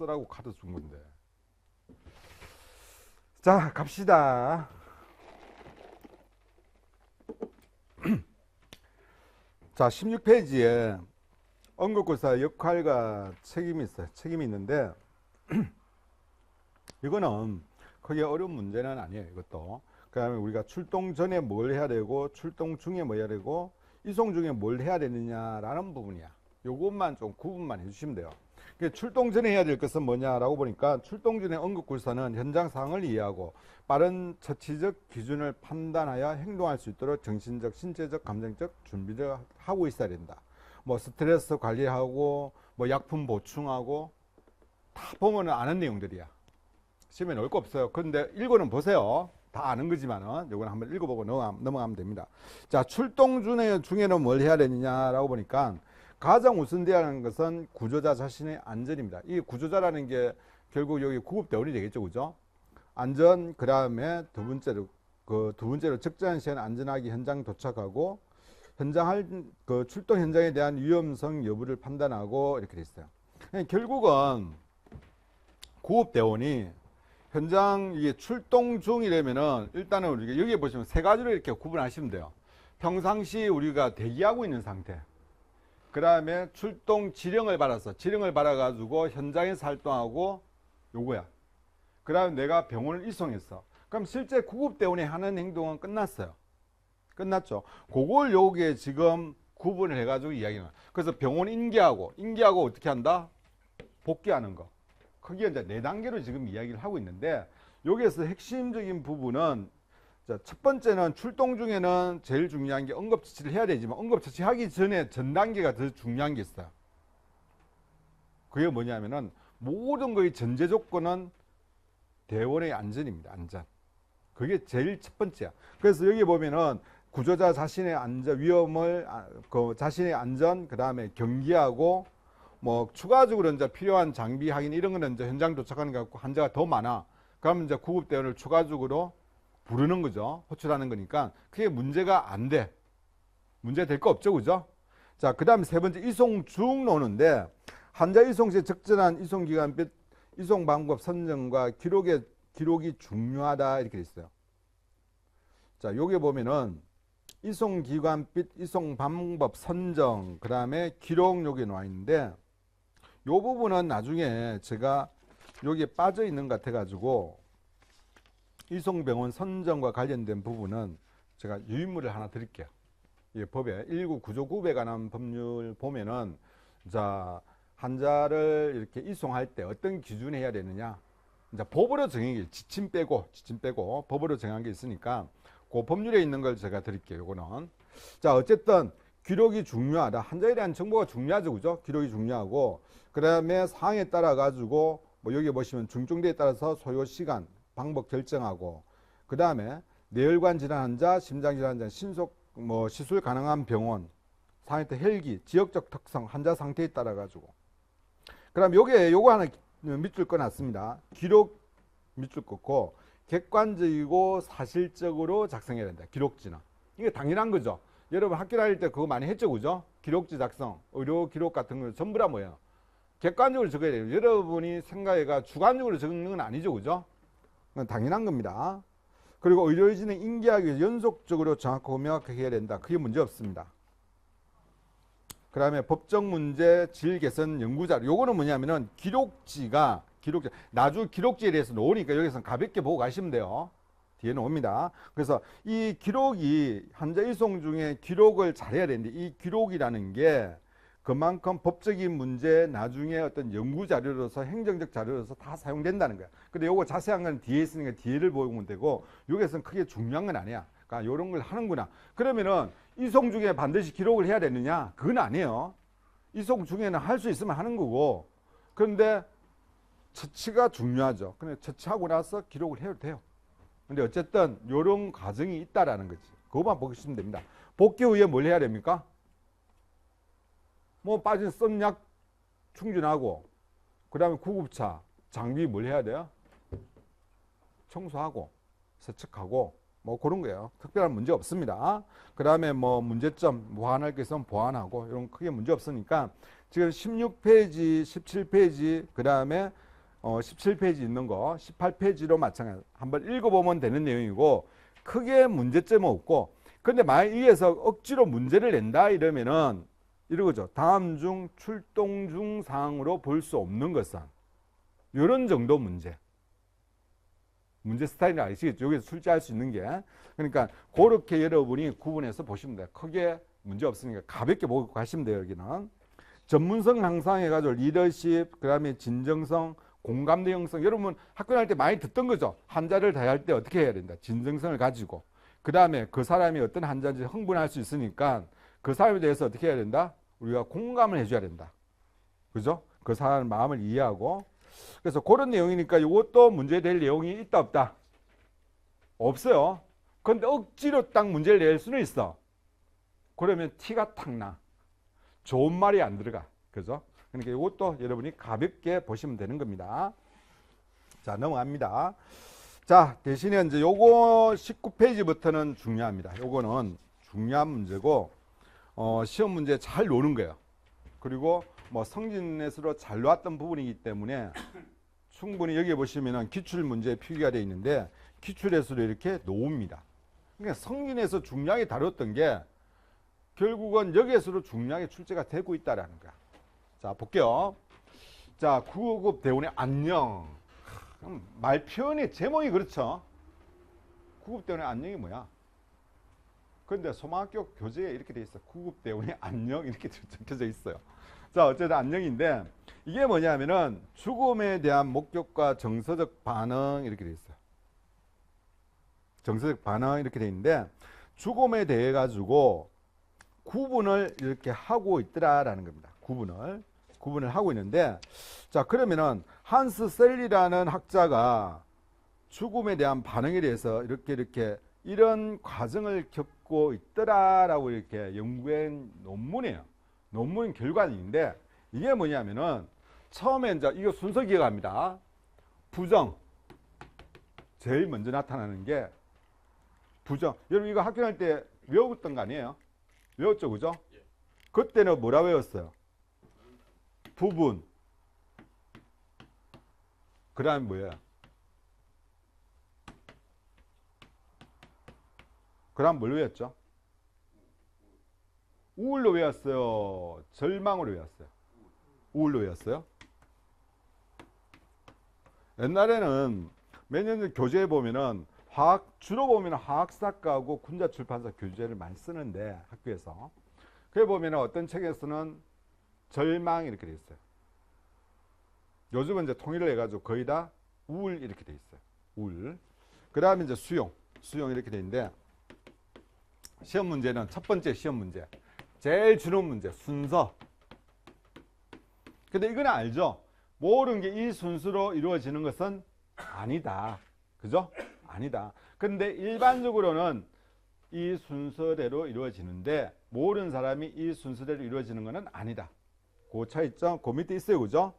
쓰라고 카드 준 건데. 자, 갑시다. 자, 16페이지에 언급고사 역할과 책임이 있어요. 책임이 있는데 이거는 크게 어려운 문제는 아니에요. 이것도. 그 다음에 우리가 출동 전에 뭘 해야 되고 출동 중에 뭐 해야 되고 이송 중에 뭘 해야 되느냐라는 부분이야. 요것만 좀 구분만 해주시면 돼요. 출동 전에 해야 될 것은 뭐냐라고 보니까 출동 전에 언급고사는 현장 상황을 이해하고 빠른 처치적 기준을 판단하여 행동할 수 있도록 정신적, 신체적, 감정적 준비를 하고 있어야 된다. 뭐 스트레스 관리하고 뭐 약품 보충하고 다 보면은 아는 내용들이야. 시험에 넣을 거 없어요. 그런데 읽어는 보세요. 다 아는 거지만은 요거는 한번 읽어보고 넘어가면 됩니다. 자, 출동 중에는 뭘 해야 되느냐라고 보니까 가장 우선돼야 하는 것은 구조자 자신의 안전입니다. 이 구조자라는 게 결국 여기 구급대원이 되겠죠, 그죠? 안전, 그 다음에 두 번째로 적절한 시간에 안전하게 현장 도착하고 그 출동 현장에 대한 위험성 여부를 판단하고 이렇게 돼 있어요. 결국은 구급대원이 현장 이게 출동 중이라면은 일단은 우리가 여기에 보시면 세 가지로 이렇게 구분하시면 돼요. 평상시 우리가 대기하고 있는 상태. 그 다음에 출동 지령을 받아가지고 현장에서 활동하고 요거야. 그 다음에 내가 병원을 이송했어. 그럼 실제 구급대원이 하는 행동은 끝났어요. 끝났죠. 그걸 여기에 지금 구분을 해가지고 이야기는. 그래서 병원 인계하고 어떻게 한다? 복귀하는 거. 그게 이제 4단계로 지금 이야기를 하고 있는데 여기에서 핵심적인 부분은 첫 번째는 출동 중에는 제일 중요한 게 응급처치를 해야 되지만 응급처치하기 전에 전 단계가 더 중요한 게 있어요. 그게 뭐냐면은 모든 거의 전제 조건은 대원의 안전입니다. 안전. 그게 제일 첫 번째야. 그래서 여기 보면은 구조자 자신의 안전 위험을 자신의 안전 그다음에 경계하고 뭐 추가적으로 이제 필요한 장비 확인 이런 거는 이제 현장 도착하는 게 갖고 환자가 더 많아. 그러면 이제 구급대원을 추가적으로 부르는 거죠. 호출하는 거니까 그게 문제가 안 돼. 문제 될 거 없죠, 그죠? 자, 그 다음에 세 번째 이송 중 노는데 환자 이송 시 적절한 이송 기간 및 이송 방법 선정과 기록이 중요하다 이렇게 돼 있어요. 자, 여기 보면은 이송 기간 및 이송 방법 선정 그 다음에 기록 여기 나와 있는데 요 부분은 나중에 제가 여기에 빠져 있는 것 같아 가지고 이송병원 선정과 관련된 부분은 제가 유인물을 하나 드릴게요. 이 법에 1999에 관한 법률 보면은 자, 환자를 이렇게 이송할 때 어떤 기준에 해야 되느냐. 이제 법으로 정한 게 지침 빼고 법으로 정한 게 있으니까 그 법률에 있는 걸 제가 드릴게요. 요거는. 자, 어쨌든 기록이 중요하다. 환자에 대한 정보가 중요하죠. 그죠? 기록이 중요하고 그다음에 상황에 따라 가지고 뭐 여기 보시면 중증도에 따라서 소요 시간 방법 결정하고 그 다음에 뇌혈관 질환 환자, 심장 질환 환자, 신속 뭐 시술 가능한 병원, 상황에 따라 혈기, 지역적 특성, 환자 상태에 따라 가지고. 그다음 요거 하나 밑줄 꺼놨습니다. 기록 밑줄 긋고 객관적이고 사실적으로 작성해야 된다. 기록지는 이게 당연한 거죠. 여러분 학교 다닐 때 그거 많이 했죠, 그죠? 기록지 작성, 의료 기록 같은 거 전부 다 뭐예요? 객관적으로 적어야 돼요. 여러분이 생각해가 주관적으로 적는 건 아니죠, 그죠? 당연한 겁니다. 그리고 의료진은 인계하기 위해서 연속적으로 정확하고 명확하게 해야 된다. 그게 문제 없습니다. 그 다음에 법적 문제, 질 개선 연구자료. 요거는 뭐냐면은 나중 기록지에 대해서 나오니까 여기서 가볍게 보고 가시면 돼요. 뒤에 나옵니다. 그래서 이 기록이 환자 이송 중에 기록을 잘해야 되는데 이 기록이라는 게 그만큼 법적인 문제 나중에 어떤 연구 자료로서 행정적 자료로서 다 사용된다는 거야. 근데 요거 자세한 건 뒤에 있으니까 뒤를 보면 되고 여기서는 크게 중요한 건 아니야. 그러니까 요런 걸 하는구나. 그러면은 이송 중에 반드시 기록을 해야 되느냐? 그건 아니에요. 이송 중에는 할 수 있으면 하는 거고. 그런데 처치가 중요하죠. 근데 처치하고 나서 기록을 해도 돼요. 근데 어쨌든 요런 과정이 있다라는 거지. 그것만 보시면 됩니다. 복귀 후에 뭘 해야 됩니까? 뭐 빠진 쓴 약 충전하고 그 다음에 구급차 장비 뭘 해야 돼요? 청소하고 세척하고 뭐 그런 거예요. 특별한 문제 없습니다. 그 다음에 뭐 문제점 보완할 게 있으면 보완하고 이런 크게 문제 없으니까 지금 16페이지 17페이지 그 다음에 17페이지 있는 거 18페이지로 마찬가지 한번 읽어보면 되는 내용이고 크게 문제점은 없고 근데 만약 위에서 억지로 문제를 낸다 이러면은 이러죠. 다음 중 출동 중 사항으로 볼 수 없는 것은 이런 정도 문제 스타일이 아시겠죠? 여기서 출제할 수 있는 게 그러니까 그렇게 여러분이 구분해서 보시면 돼요. 크게 문제 없으니까 가볍게 보고 가시면 돼요. 여기는 전문성 향상 해가지고 리더십 그 다음에 진정성 공감대 형성 여러분 학교 다닐 때 많이 듣던 거죠. 한자를 대할 때 어떻게 해야 된다. 진정성을 가지고 그 다음에 그 사람이 어떤 한자인지 흥분할 수 있으니까 그 사람에 대해서 어떻게 해야 된다. 우리가 공감을 해줘야 된다. 그죠? 그 사람의 마음을 이해하고 그래서 그런 내용이니까 이것도 문제될 내용이 있다 없다? 없어요. 그런데 억지로 딱 문제를 낼 수는 있어. 그러면 티가 탁 나. 좋은 말이 안 들어가. 그죠? 그러니까 이것도 여러분이 가볍게 보시면 되는 겁니다. 자, 넘어갑니다. 자, 대신에 이제 요거 19페이지부터는 중요합니다. 요거는 중요한 문제고, 시험 문제 잘 노는 거예요. 그리고 뭐 성진에서도 잘 나왔던 부분이기 때문에 충분히 여기 보시면은 기출 문제 필기가 되어 있는데 기출에서도 이렇게 놓습니다. 그러니까 성진에서 중요하게 다뤘던 게 결국은 여기에서도 중요하게 출제가 되고 있다라는 거야. 자, 볼게요. 자, 9급 대운의 안녕. 말 표현의 제목이 그렇죠. 9급 대운의 안녕이 뭐야? 그런데 소망학교 교재에 이렇게 돼 있어. 9급 대운의 안녕 이렇게 적혀져 있어요. 자, 어쨌든 안녕인데 이게 뭐냐면은 죽음에 대한 목격과 정서적 반응 이렇게 돼 있어요. 정서적 반응 이렇게 돼 있는데 죽음에 대해 가지고 구분을 이렇게 하고 있더라라는 겁니다. 구분을 하고 있는데 자, 그러면은 한스 셀리라는 학자가 죽음에 대한 반응에 대해서 이렇게 이런 과정을 겪고 있더라라고 이렇게 연구한 논문이에요. 논문 결과인데 이게 뭐냐면은 처음에 이제 이거 순서 기억합니다. 부정 제일 먼저 나타나는 게 부정. 여러분 이거 학교 다닐 때 외웠던 거 아니에요? 외웠죠, 그죠? 그때는 뭐라 외웠어요? 부분. 그 다음에 뭐예요? 그 다음 뭘 외웠죠? 우울로 외웠어요? 절망으로 외웠어요? 우울로 외웠어요? 옛날에는 몇 년 전 교재에 보면은 주로 보면 화학사과하고 군자출판사 교재를 많이 쓰는데 학교에서 그에 보면 어떤 책에서는 절망 이렇게 돼 있어요. 요즘은 이제 통일을 해가지고 거의 다 우울 이렇게 돼 있어요. 우울. 그 다음에 이제 수용 이렇게 돼 있는데 시험 문제는 첫 번째 시험 문제 제일 주는 문제 순서. 근데 이건 알죠? 모든 게 이 순서로 이루어지는 것은 아니다. 그죠? 아니다. 근데 일반적으로는 이 순서대로 이루어지는데 모르는 사람이 이 순서대로 이루어지는 것은 아니다. 그 차이점 그 밑에 있어요. 그죠?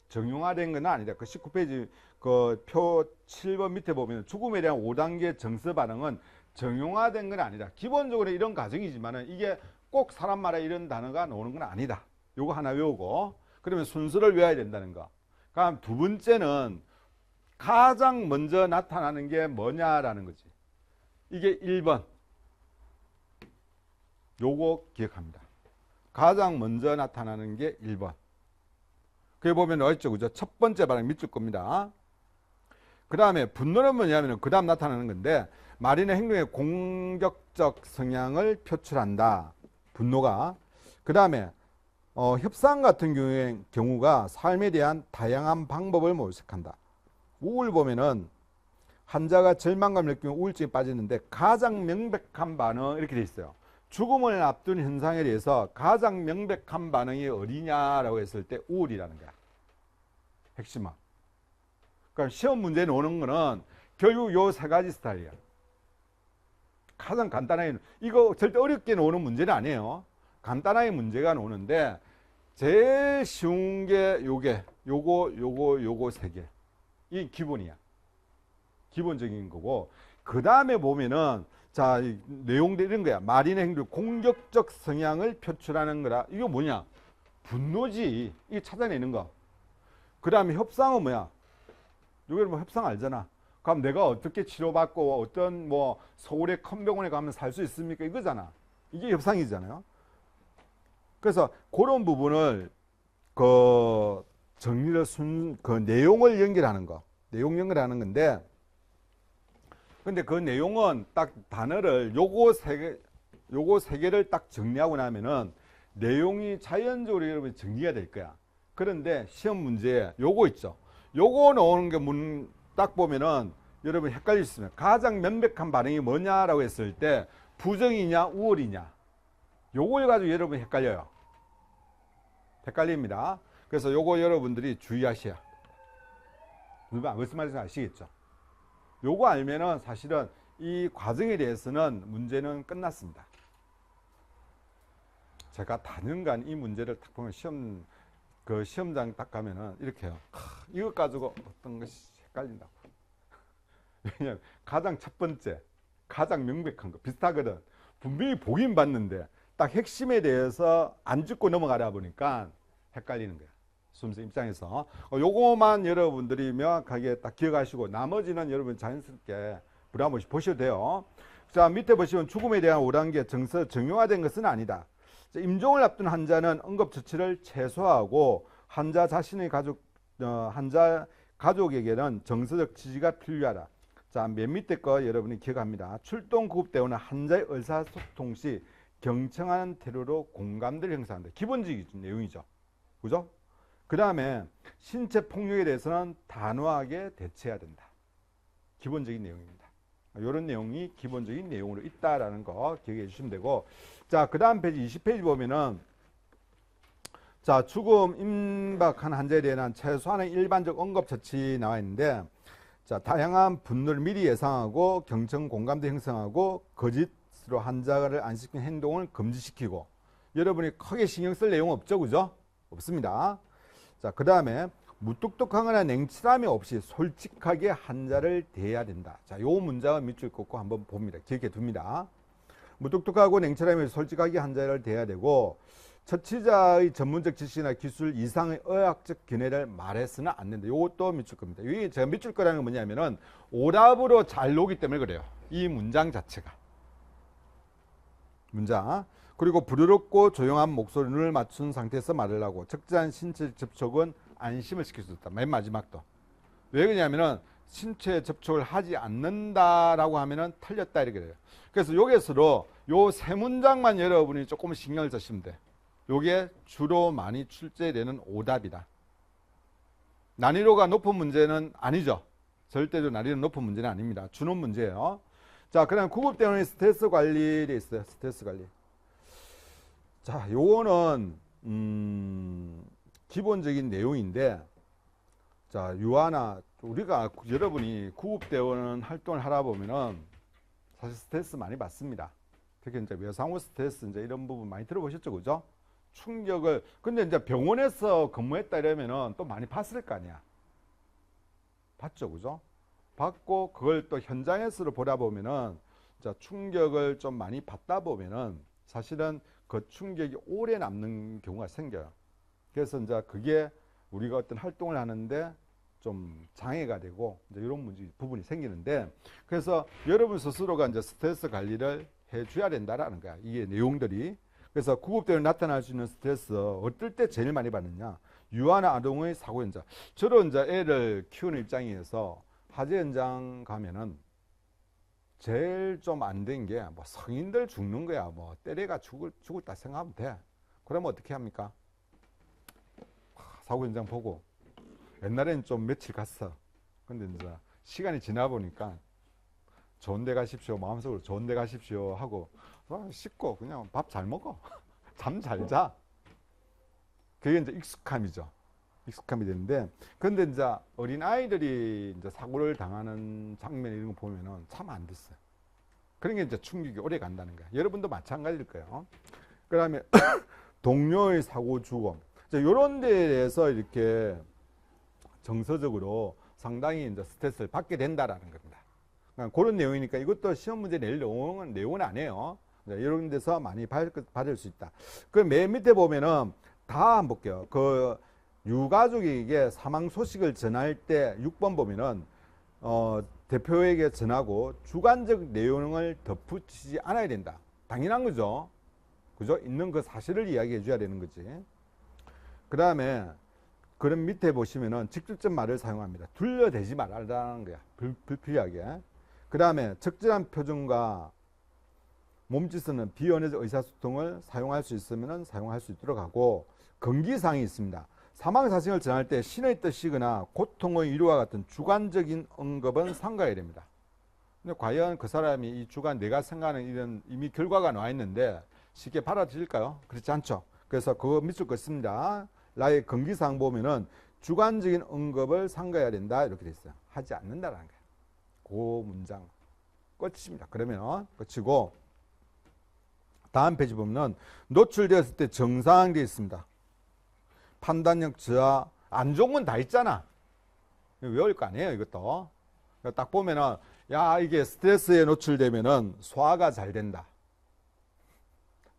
정형화된 건 아니다. 그 19페이지 그 표 7번 밑에 보면 죽음에 대한 5단계 정서 반응은 정형화된 건 아니다. 기본적으로 이런 과정이지만은 이게 꼭 사람 말에 이런 단어가 나오는 건 아니다. 요거 하나 외우고 그러면 순서를 외워야 된다는 거. 그럼 두 번째는 가장 먼저 나타나는 게 뭐냐라는 거지. 이게 1번. 요거 기억합니다. 가장 먼저 나타나는 게 1번. 그게 보면 어딨죠, 그죠? 첫 번째 반응 밑줄 겁니다. 그 다음에 분노는 뭐냐면 그 다음 나타나는 건데 말이나 행동의 공격적 성향을 표출한다. 분노가. 그 다음에 협상 같은 경우가 삶에 대한 다양한 방법을 모색한다. 우울 보면은 환자가 절망감을 느끼면 우울증에 빠지는데 가장 명백한 반응 이렇게 돼 있어요. 죽음을 앞둔 현상에 대해서 가장 명백한 반응이 어디냐라고 했을 때 우울이라는 거야. 핵심은. 그러니까 시험 문제에 오는 거는 결국 요 세 가지 스타일이야. 가장 간단하게 이거 절대 어렵게 나오는 문제는 아니에요. 간단하게 문제가 나오는데 제일 쉬운 게 요거 세 개. 이 기본이야. 기본적인 거고 그 다음에 보면은 자 내용들 이런 거야. 말이나 행동 공격적 성향을 표출하는 거라. 이거 뭐냐? 분노지. 이거 찾아내는 거. 그 다음에 협상은 뭐야? 여기 뭐 협상 알잖아. 그럼 내가 어떻게 치료받고 어떤 뭐 서울의 큰 병원에 가면 살 수 있습니까? 이거잖아. 이게 협상이잖아요. 그래서 그런 부분을 그 정리를 그 내용을 연결하는 거, 내용 연결하는 건데, 근데 그 내용은 딱 단어를 요거 세 개를 딱 정리하고 나면은 내용이 자연적으로 여러분 정리가 될 거야. 그런데 시험 문제에 요거 있죠. 요거 나오는 게 딱 보면은 여러분 헷갈릴 수 있어요. 가장 명백한 반응이 뭐냐라고 했을 때 부정이냐 우월이냐. 요걸 가지고 여러분 헷갈려요. 헷갈립니다. 그래서 요거 여러분들이 주의하셔야. 무슨 말인지 아시겠죠? 요거 알면은 사실은 이 과정에 대해서는 문제는 끝났습니다. 제가 다년간 이 문제를 딱 보면 시험장 딱 가면은 이렇게 해요. 이것 가지고 어떤 것이 헷갈린다고. 왜냐면 가장 첫 번째, 가장 명백한 거 비슷하거든. 분명히 보긴 봤는데 딱 핵심에 대해서 안 짚고 넘어가다 보니까 헷갈리는 거야. 수험생 입장에서. 요거만 여러분들이 명확하게 딱 기억하시고 나머지는 여러분 자연스럽게 불안없이 보셔도 돼요. 자, 밑에 보시면 죽음에 대한 5단계 정형화된 것은 아니다. 임종을 앞둔 환자는 응급처치를 최소화하고 환자 자신의 환자 가족에게는 정서적 지지가 필요하다. 자, 맨 밑에 거 여러분이 기억합니다. 출동 구급대원은 환자의 의사소통 시 경청하는 태도로 공감대를 형성한다. 기본적인 내용이죠. 그죠? 그 다음에 신체 폭력에 대해서는 단호하게 대처해야 된다. 기본적인 내용입니다. 이런 내용이 기본적인 내용으로 있다라는 거 기억해 주시면 되고, 자, 그 다음 페이지 20페이지 보면은, 자, 죽음 임박한 환자에 대한 최소한의 일반적 응급처치 나와 있는데, 자, 다양한 분노를 미리 예상하고 경청 공감대 형성하고 거짓으로 환자를 안시키는 행동을 금지시키고. 여러분이 크게 신경 쓸 내용 없죠, 그죠? 없습니다. 자, 그 다음에 무뚝뚝하거나 냉철함이 없이 솔직하게 환자를 대해야 된다. 자, 요 문장을 밑줄 긋고 한번 봅니다. 기억해 둡니다. 무뚝뚝하고 냉철함이 없이 솔직하게 환자를 대해야 되고, 처치자의 전문적 지식이나 기술 이상의 의학적 견해를 말해서는 안 된다. 요것도 밑줄 겁니다. 이게 제가 밑줄 거라는 건 뭐냐면은 오답으로 잘 나오기 때문에 그래요. 이 문장 자체가. 문장. 그리고 부드럽고 조용한 목소리를 맞춘 상태에서 말을 하고 적절한 신체 접촉은 안심을 시킬 수 있다. 맨 마지막도. 왜 그러냐면은 신체 접촉을 하지 않는다라고 하면은 틀렸다 이렇게 돼요. 그래서 여기서도 요 세 문장만 여러분이 조금 신경을 쓰시면 돼. 요게 주로 많이 출제되는 오답이다. 난이도가 높은 문제는 아니죠. 절대로 난이도 높은 문제는 아닙니다. 준원 문제예요. 자, 그다음 구급대원의 스트레스 관리에 있어요. 스트레스 관리. 자, 요거는 기본적인 내용인데, 자, 유아나 우리가 여러분이 구급대원 활동을 하다 보면은 사실 스트레스 많이 받습니다. 특히 이제 외상후 스트레스 이제 이런 부분 많이 들어보셨죠, 그죠? 충격을. 근데 이제 병원에서 근무했다 이러면은 또 많이 봤을 거 아니야. 봤죠, 그죠? 받고 그걸 또 현장에서 보다 보면은 자, 충격을 좀 많이 받다 보면은 사실은 그 충격이 오래 남는 경우가 생겨요. 그래서 이제 그게 우리가 어떤 활동을 하는데 좀 장애가 되고 이제 이런 문제 부분이 생기는데, 그래서 여러분 스스로가 이제 스트레스 관리를 해줘야 된다라는 거야. 이게 내용들이. 그래서 구급대원 나타날 수 있는 스트레스 어떨 때 제일 많이 받느냐? 유아나 아동의 사고 현장. 저런 이제 애를 키우는 입장에서 화재 현장 가면은 제일 좀 안 된 게 뭐 성인들 죽는 거야. 뭐 때려가 죽었다 생각하면 돼. 그러면 어떻게 합니까? 사고 현장 보고 옛날에는 좀 며칠 갔어. 근데 이제 시간이 지나 보니까 좋은 데 가십시오. 마음속으로 좋은 데 가십시오 하고 씻고 그냥 밥 잘 먹어. 잠 잘 자. 그게 이제 익숙함이죠. 익숙함이 되는데, 근데 이제 어린 아이들이 이제 사고를 당하는 장면 이런 거 보면은 참 안 됐어요. 그런 게 이제 충격이 오래 간다는 거야. 여러분도 마찬가지일 거예요. 그 다음에 동료의 사고 죽음. 이런 데에 대해서 이렇게 정서적으로 상당히 이제 스트레스를 받게 된다라는 겁니다. 그러니까 그런 내용이니까 이것도 시험 문제 낼 내용은 아니에요. 이런 데서 많이 받을 수 있다. 그 맨 밑에 보면은 다 한번 볼게요. 그 유가족에게 사망 소식을 전할 때 6번 보면은 대표에게 전하고 주관적 내용을 덧붙이지 않아야 된다. 당연한 거죠. 그죠? 있는 그 사실을 이야기해 줘야 되는 거지. 그 다음에 그럼 밑에 보시면은 직접적 말을 사용합니다. 둘러대지 말라는 거야. 불필요하게. 그 다음에 적절한 표정과 몸짓은 비언어적 의사소통을 사용할 수 있으면 사용할 수 있도록 하고, 금기사항이 있습니다. 사망 사실을 전할 때 신의 뜻이거나 고통의 위로와 같은 주관적인 언급은 삼가해야 됩니다. 근데 과연 그 사람이 이 주관, 내가 생각하는 이런 이미 결과가 나와 있는데 쉽게 받아들일까요? 그렇지 않죠. 그래서 그거 밑줄 긋습니다. 나의 금기사항 보면은 주관적인 언급을 삼가해야 된다 이렇게 돼 있어요. 하지 않는다라는 거예요. 그 문장 끝입니다. 그러면 끝이고, 다음 페이지 보면 노출되었을 때 정상되어 있습니다. 판단력 저하, 안 좋은 건 다 있잖아. 외울 거 아니에요, 이것도. 딱 보면은, 야, 이게 스트레스에 노출되면은 소화가 잘 된다.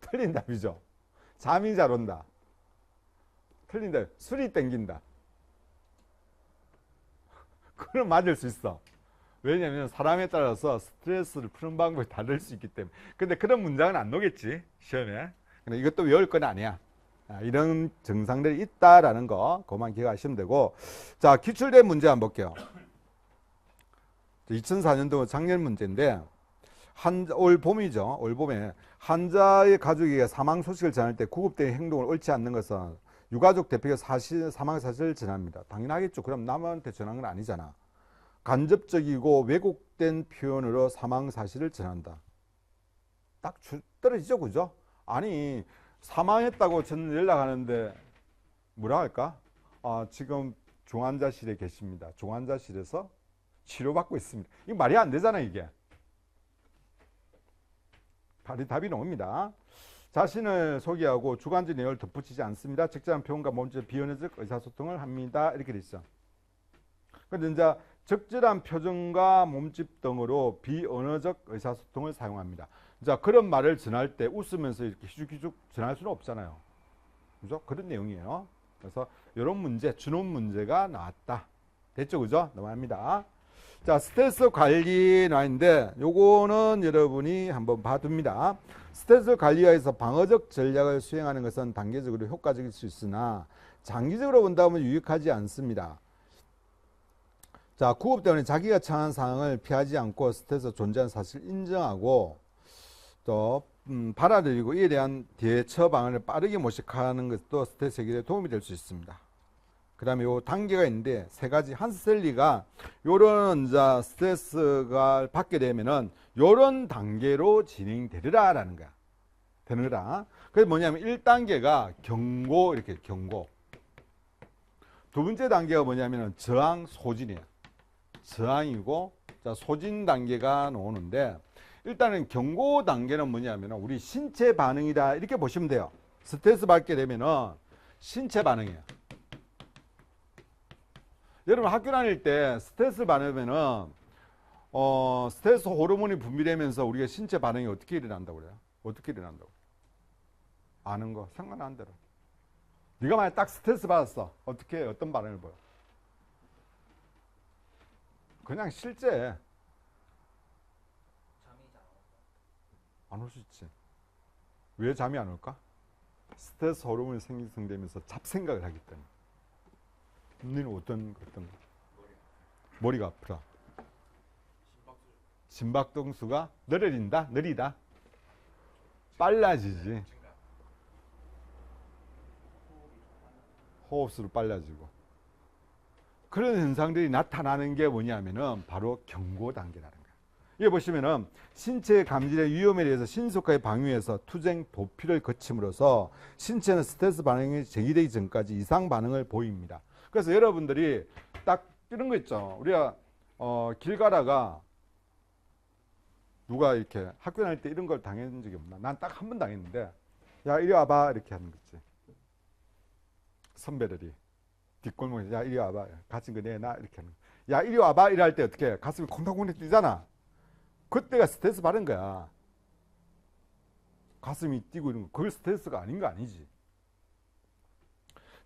틀린다, 그죠? 잠이 잘 온다. 틀린다. 술이 땡긴다. 그건 맞을 수 있어. 왜냐면 사람에 따라서 스트레스를 푸는 방법이 다를 수 있기 때문에. 근데 그런 문장은 안 나오겠지, 시험에. 근데 이것도 외울 건 아니야. 이런 증상들이 있다라는 거, 그것만 기억하시면 되고. 자, 기출된 문제 한번 볼게요. 2004년도 작년 문제인데, 올 봄이죠. 올 봄에 환자의 가족에게 사망 소식을 전할 때 구급된 행동을 옳지 않는 것은 유가족 대표가 사망 사실을 전합니다. 당연하겠죠. 그럼 남한테 전한 건 아니잖아. 간접적이고 왜곡된 표현으로 사망 사실을 전한다. 딱 떨어지죠, 그죠? 아니, 사망했다고 저는 연락하는데 뭐라 할까? 지금 중환자실에 계십니다. 중환자실에서 치료받고 있습니다. 이거 말이 안 되잖아, 이게. 답이 나옵니다. 자신을 소개하고 주관적 내용을 덧붙이지 않습니다. 적절한 표현과 몸짓 비언어적 의사소통을 합니다. 이렇게 돼 있어. 근데 이제 적절한 표정과 몸짓 등으로 비언어적 의사소통을 사용합니다. 자, 그런 말을 전할 때 웃으면서 이렇게 희죽희죽 전할 수는 없잖아요. 그죠? 그런 내용이에요. 그래서 이런 문제, 준원 문제가 나왔다. 됐죠? 그죠? 넘어갑니다. 자, 스트레스 관리 나인데 요거는 여러분이 한번 봐둡니다. 스트레스 관리하에서 방어적 전략을 수행하는 것은 단계적으로 효과적일 수 있으나 장기적으로 본다면 유익하지 않습니다. 자, 구급 때문에 자기가 처한 상황을 피하지 않고 스트레스 존재하는 사실을 인정하고 또 받아들이고 이에 대한 대처 방안을 빠르게 모색하는 것도 스트레스 해결에 도움이 될 수 있습니다. 그 다음에 요 단계가 있는데 세 가지. 한스셀리가 요런 스트레스가 받게 되면은 요런 단계로 진행되리라 라는 거야. 되는 거다. 그래서 뭐냐면 1단계가 경고, 이렇게 경고. 두 번째 단계가 뭐냐면은 저항 소진이에요. 저항이고, 자, 소진 단계가 나오는데, 일단은 경고 단계는 뭐냐면 우리 신체 반응이다 이렇게 보시면 돼요. 스트레스 받게 되면은 신체 반응이에요. 여러분 학교 다닐 때 스트레스 받으면은 스트레스 호르몬이 분비되면서 우리가 신체 반응이 어떻게 일어난다고 그래요? 어떻게 일어난다고? 아는 거 상관안 대로. 네가 만약 딱 스트레스 받았어. 어떻게 어떤 반응을 보여? 그냥 실제 안 올 수 있지. 왜 잠이 안 올까? 스트레스 호르몬이 생성되면서 잡생각을 하기 때문에. 너는 어떤 거? 머리가 아프다. 심박동수가 느리다? 빨라지지. 호흡수로 빨라지고. 그런 현상들이 나타나는 게 뭐냐면은 바로 경고 단계라는 거예요. 여기 보시면은 신체 감지의 위험에 대해서 신속하게 방위해서 투쟁 도피를 거침으로써 신체는 스트레스 반응이 제기되기 전까지 이상 반응을 보입니다. 그래서 여러분들이 딱 이런 거 있죠. 우리가 길 가다가 누가 이렇게 학교 다닐 때 이런 걸 당한 적이 없나? 난 딱 한 번 당했는데, 야 이리 와봐 이렇게 하는 거지. 선배들이 뒷골목에서 야 이리 와봐, 갇힌 거 내놔 이렇게 하는 거. 야 이리 와봐 이럴 때 어떻게 해? 가슴이 콩닥콩닥 뛰잖아. 그때가 스트레스 받은 거야. 가슴이 뛰고 이런 거. 그게 스트레스가 아닌 거 아니지.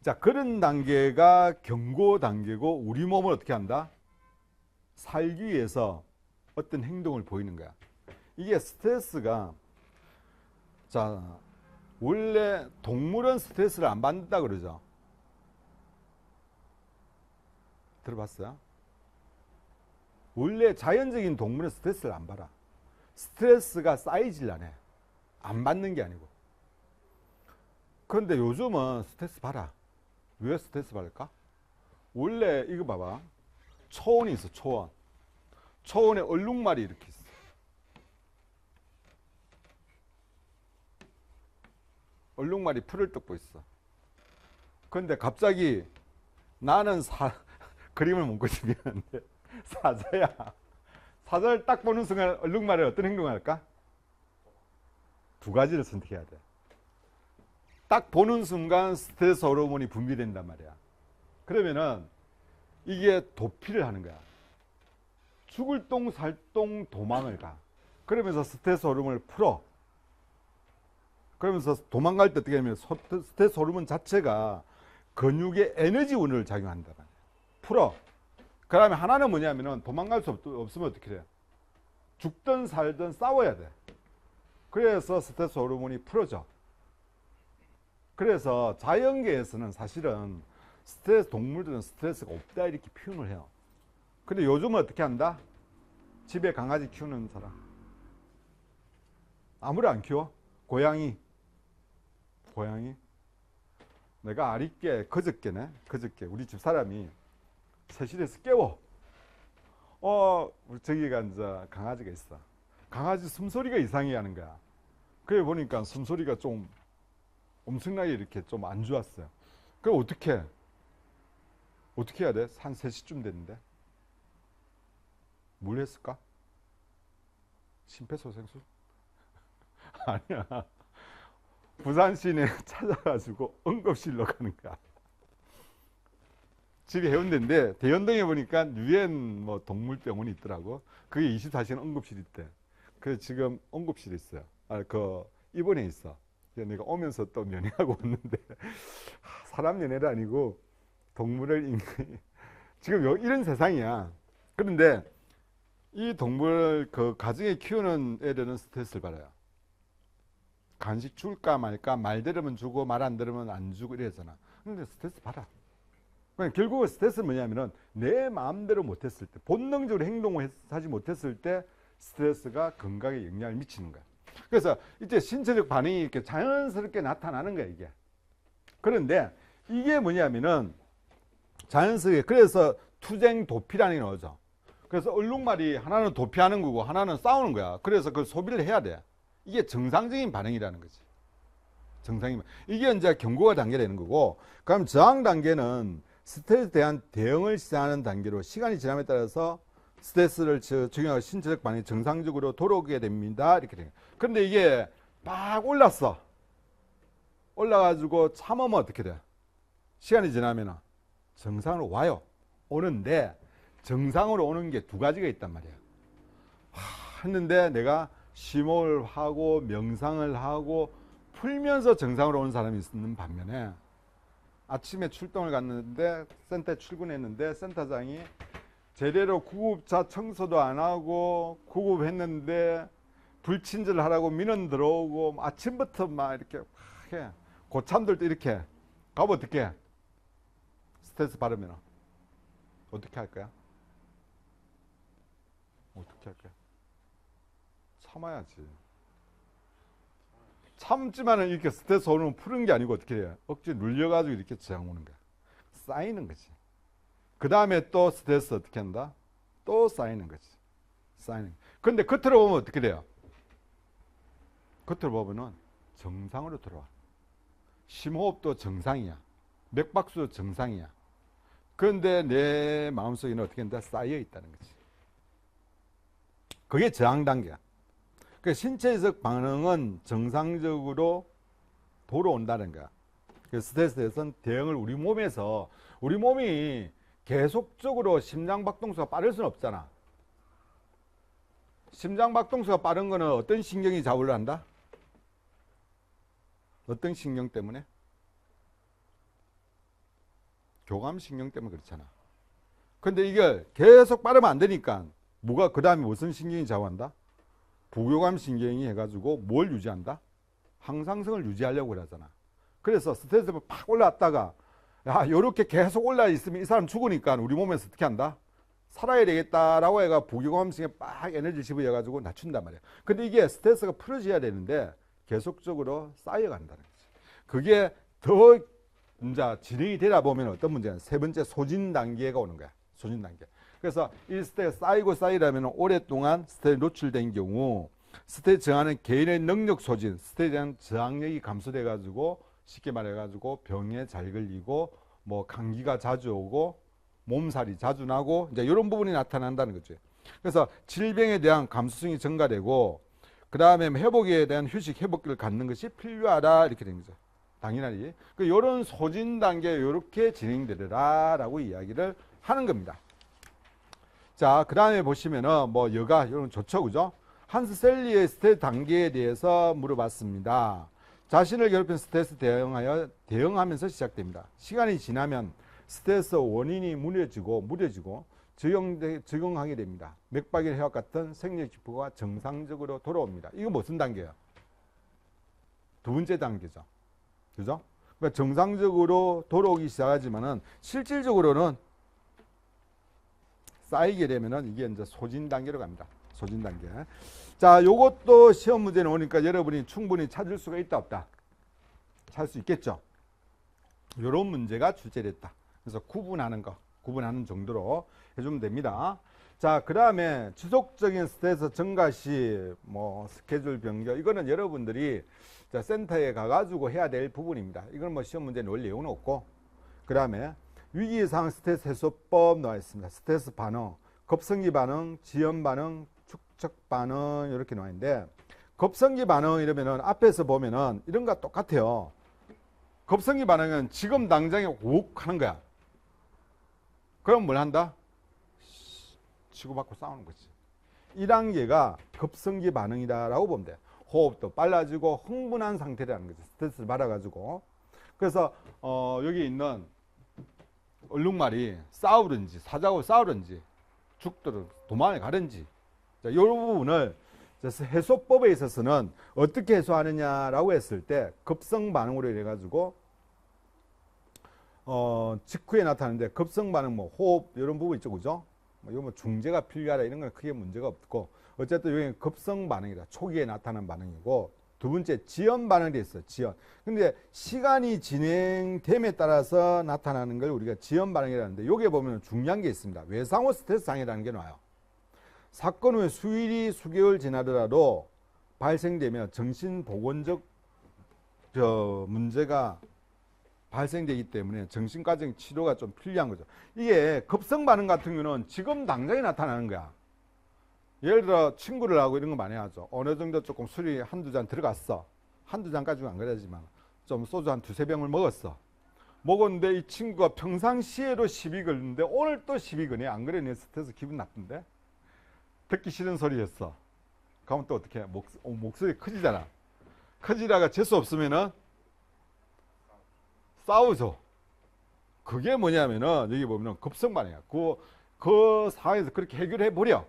자, 그런 단계가 경고 단계고 우리 몸을 어떻게 한다? 살기 위해서 어떤 행동을 보이는 거야. 이게 스트레스가 자, 원래 동물은 스트레스를 안 받는다 그러죠. 들어봤어요? 원래 자연적인 동물은 스트레스를 안 받아. 스트레스가 쌓이질라네. 안 받는 게 아니고. 그런데 요즘은 스트레스 받아. 왜 스트레스 받을까? 원래 이거 봐봐. 초원이 있어, 초원. 초원에 얼룩말이 이렇게 있어. 얼룩말이 풀을 뜯고 있어. 그런데 갑자기 나는 그림을 못 그리지 미안한데 사자야. 사자를 딱 보는 순간 얼룩말이 어떤 행동을 할까? 두 가지를 선택해야 돼. 딱 보는 순간 스트레스 호르몬이 분비된단 말이야. 그러면은 이게 도피를 하는 거야. 죽을 똥 살 똥 도망을 가. 그러면서 스트레스 호르몬을 풀어. 그러면서 도망갈 때 어떻게 하냐면 스트레스 호르몬 자체가 근육의 에너지원을 작용한다. 풀어. 그 다음에 하나는 뭐냐면은 도망갈 수 없으면 어떻게 돼요? 죽든 살든 싸워야 돼. 그래서 스트레스 호르몬이 풀어져. 그래서 자연계에서는 사실은 동물들은 스트레스가 없다 이렇게 표현을 해요. 근데 요즘은 어떻게 한다? 집에 강아지 키우는 사람. 아무리 안 키워? 고양이. 내가 아리께 그저께 우리 집 사람이 세실에서 깨워. 우리 저기가 이제 강아지가 있어. 강아지 숨소리가 이상해 하는 거야. 그래 보니까 숨소리가 좀 엄청나게 이렇게 좀 안 좋았어요. 그럼 어떻게 해야 돼? 한 3시쯤 됐는데. 뭘 했을까? 심폐소생술? 아니야. 부산 시내 찾아가지고 응급실로 가는 거야. 집이 해운대인데 대연동에 보니까 유엔 뭐 동물병원이 있더라고. 그게 24시간 응급실이 있대. 그래서 지금 응급실에 있어요. 입원해 있어. 내가 오면서 또 면회하고 왔는데 사람 면회도 아니고 동물을 지금 이런 세상이야. 그런데 이 동물 가정에 키우는 애들은 스트레스를 받아요. 간식 줄까 말까, 말 들으면 주고 말 안 들으면 안 주고 이러잖아. 근데 스트레스 받아. 그러니까 결국은 스트레스는 뭐냐면은 내 마음대로 못했을 때, 본능적으로 행동을 하지 못했을 때 스트레스가 건강에 영향을 미치는 거야. 그래서 이제 신체적 반응이 이렇게 자연스럽게 나타나는 거야, 이게. 그런데 이게 뭐냐면은 자연스럽게, 그래서 투쟁 도피라는 게 나오죠. 그래서 얼룩말이 하나는 도피하는 거고 하나는 싸우는 거야. 그래서 그걸 소비를 해야 돼. 이게 정상적인 반응이라는 거지. 이게 이제 경고가 단계되는 거고, 그럼 저항 단계는 스트레스에 대한 대응을 시작하는 단계로 시간이 지남에 따라서 스트레스를 적용하고 신체적 반응이 정상적으로 돌아오게 됩니다. 이렇게 돼요. 그런데 이게 막 올라가지고 참으면 어떻게 돼? 시간이 지나면 정상으로 와요. 오는데 정상으로 오는 게 두 가지가 있단 말이야. 했는데 내가 심호흡을 하고 명상을 하고 풀면서 정상으로 오는 사람이 있는 반면에 아침에 출동을 갔는데 센터에 출근했는데 센터장이 제대로 구급차 청소도 안 하고 구급했는데 불친절 하라고 민원 들어오고 아침부터 막 이렇게 해. 고참들도 이렇게 가면 어떻게 해? 스트레스 받으면 어떻게 할 거야? 어떻게 할 거야? 참아야지. 참지만은 이렇게 스트레스 오르면 푸는 게 아니고 어떻게 해요? 억지 눌려가지고 이렇게 저항 오는 거야. 쌓이는 거지. 그 다음에 또 스트레스 어떻게 한다? 또 쌓이는 거지. 근데 겉으로 보면 어떻게 돼요? 겉으로 보면은 정상으로 들어와. 심호흡도 정상이야. 맥박수도 정상이야. 그런데 내 마음속에는 어떻게 된다? 쌓여 있다는 거지. 그게 저항 단계야. 그 신체적 반응은 정상적으로 돌아온다는 거야. 그 스트레스에 대해서는 대응을 우리 몸이 계속적으로 심장박동수가 빠를 수는 없잖아. 심장박동수가 빠른 거는 어떤 신경이 좌우를 한다? 어떤 신경 때문에? 교감신경 때문에 그렇잖아. 근데 이게 계속 빠르면 안 되니까 뭐가 그 다음에 무슨 신경이 좌우한다? 부교감신경이 해가지고 뭘 유지한다? 항상성을 유지하려고 그러잖아. 그래서 스트레스가 팍 올라왔다가 야 요렇게 계속 올라 있으면 이 사람 죽으니까 우리 몸에서 어떻게 한다? 살아야 되겠다라고 해가 부교감신경에 빡 에너지 집어여가지고 낮춘단 말이야. 근데 이게 스트레스가 풀어져야 되는데 계속적으로 쌓여간다는 거지. 그게 더 이제 진행이 되다 보면 어떤 문제냐? 세 번째 소진 단계가 오는 거야. 소진 단계. 그래서 이 스트레스 쌓이고 쌓이려면 오랫동안 스트레스 노출된 경우 스트레스 저하는 개인의 능력 소진, 스트레스에 대한 저항력이 감소돼 가지고 쉽게 말해 가지고 병에 잘 걸리고 뭐 감기가 자주 오고 몸살이 자주 나고 이제 이런 부분이 나타난다는 거죠. 그래서 질병에 대한 감수성이 증가되고 그다음에 회복에 대한 휴식 회복기를 갖는 것이 필요하다 이렇게 된 거죠. 당연하지. 이런 소진 단계 이렇게 진행되더라라고 이야기를 하는 겁니다. 자, 그 다음에 보시면은 뭐 여가 이런 좋죠, 그죠? 한스 셀리의 스트레스 단계에 대해서 물어봤습니다. 자신을 괴롭힌 스트레스 대응하면서 시작됩니다. 시간이 지나면 스트레스 원인이 무뎌지고 적응하게 됩니다. 맥박의 회화 같은 생理기포가 정상적으로 돌아옵니다. 이거 무슨 단계예요? 두 번째 단계죠. 그죠? 그러니까 정상적으로 돌아오기 시작하지만은 실질적으로는 쌓이게 되면은 이게 이제 소진 단계로 갑니다. 소진 단계. 자, 요것도 시험 문제 나오니까 여러분이 충분히 찾을 수가 있다 없다? 찾을 수 있겠죠. 요런 문제가 출제됐다. 그래서 구분하는 정도로 해주면 됩니다. 자, 그 다음에 지속적인 스트레스 증가 시 뭐 스케줄 변경 이거는 여러분들이 자, 센터에 가가지고 해야 될 부분입니다. 이건 뭐 시험 문제 넣을 내용은 없고 그 다음에 위기상 스트레스 해소법 나와 있습니다. 스트레스 반응, 급성기 반응, 지연 반응, 축적 반응 이렇게 나와 있는데 급성기 반응 이러면은 앞에서 보면은 이런 거 똑같아요. 급성기 반응은 지금 당장에 욱 하는 거야. 그럼 뭘 한다? 치고받고 싸우는 거지. 1단계가 급성기 반응이다라고 보면 돼. 호흡도 빨라지고 흥분한 상태라는 거지. 스트레스를 받아가지고. 그래서 여기 있는 얼룩말이 싸우든지 사자고 싸우든지 죽도록 도망을 가든지 이 부분을 해소법에 있어서는 어떻게 해소하느냐라고 했을 때 급성 반응으로 해가지고 직후에 나타나는데 급성 반응 뭐 호흡 이런 부분 있죠, 그죠? 이거 뭐 중재가 필요하다 이런 건 크게 문제가 없고 어쨌든 여기는 급성 반응이다. 초기에 나타난 반응이고 두 번째 지연 반응이 있어요. 지연. 근데 시간이 진행됨에 따라서 나타나는 걸 우리가 지연 반응이라는데 여기에 보면 중요한 게 있습니다. 외상후 스트레스 장애라는 게 나와요. 사건 후에 수일이 수개월 지나더라도 발생되면 정신보건적 문제가 발생되기 때문에 정신과적 치료가 좀 필요한 거죠. 이게 급성 반응 같은 경우는 지금 당장에 나타나는 거야. 예를 들어 친구를 하고 이런 거 많이 하죠. 어느 정도 조금 술이 한두 잔 들어갔어. 한두 잔까지는 안 그러지만 좀 소주 한 두세 병을 먹었어. 먹었는데 이 친구가 평상시에도 시비 걸는데 오늘 또 시비 거네. 안 그래? 내 스트레스 기분 나쁜데? 듣기 싫은 소리였어. 그러면 또 어떻게 해? 목소리 커지잖아. 커지다가 재수 없으면은 싸우죠. 그게 뭐냐면은 여기 보면은 급성 반응이야. 그 상황에서 그렇게 해결해 버려.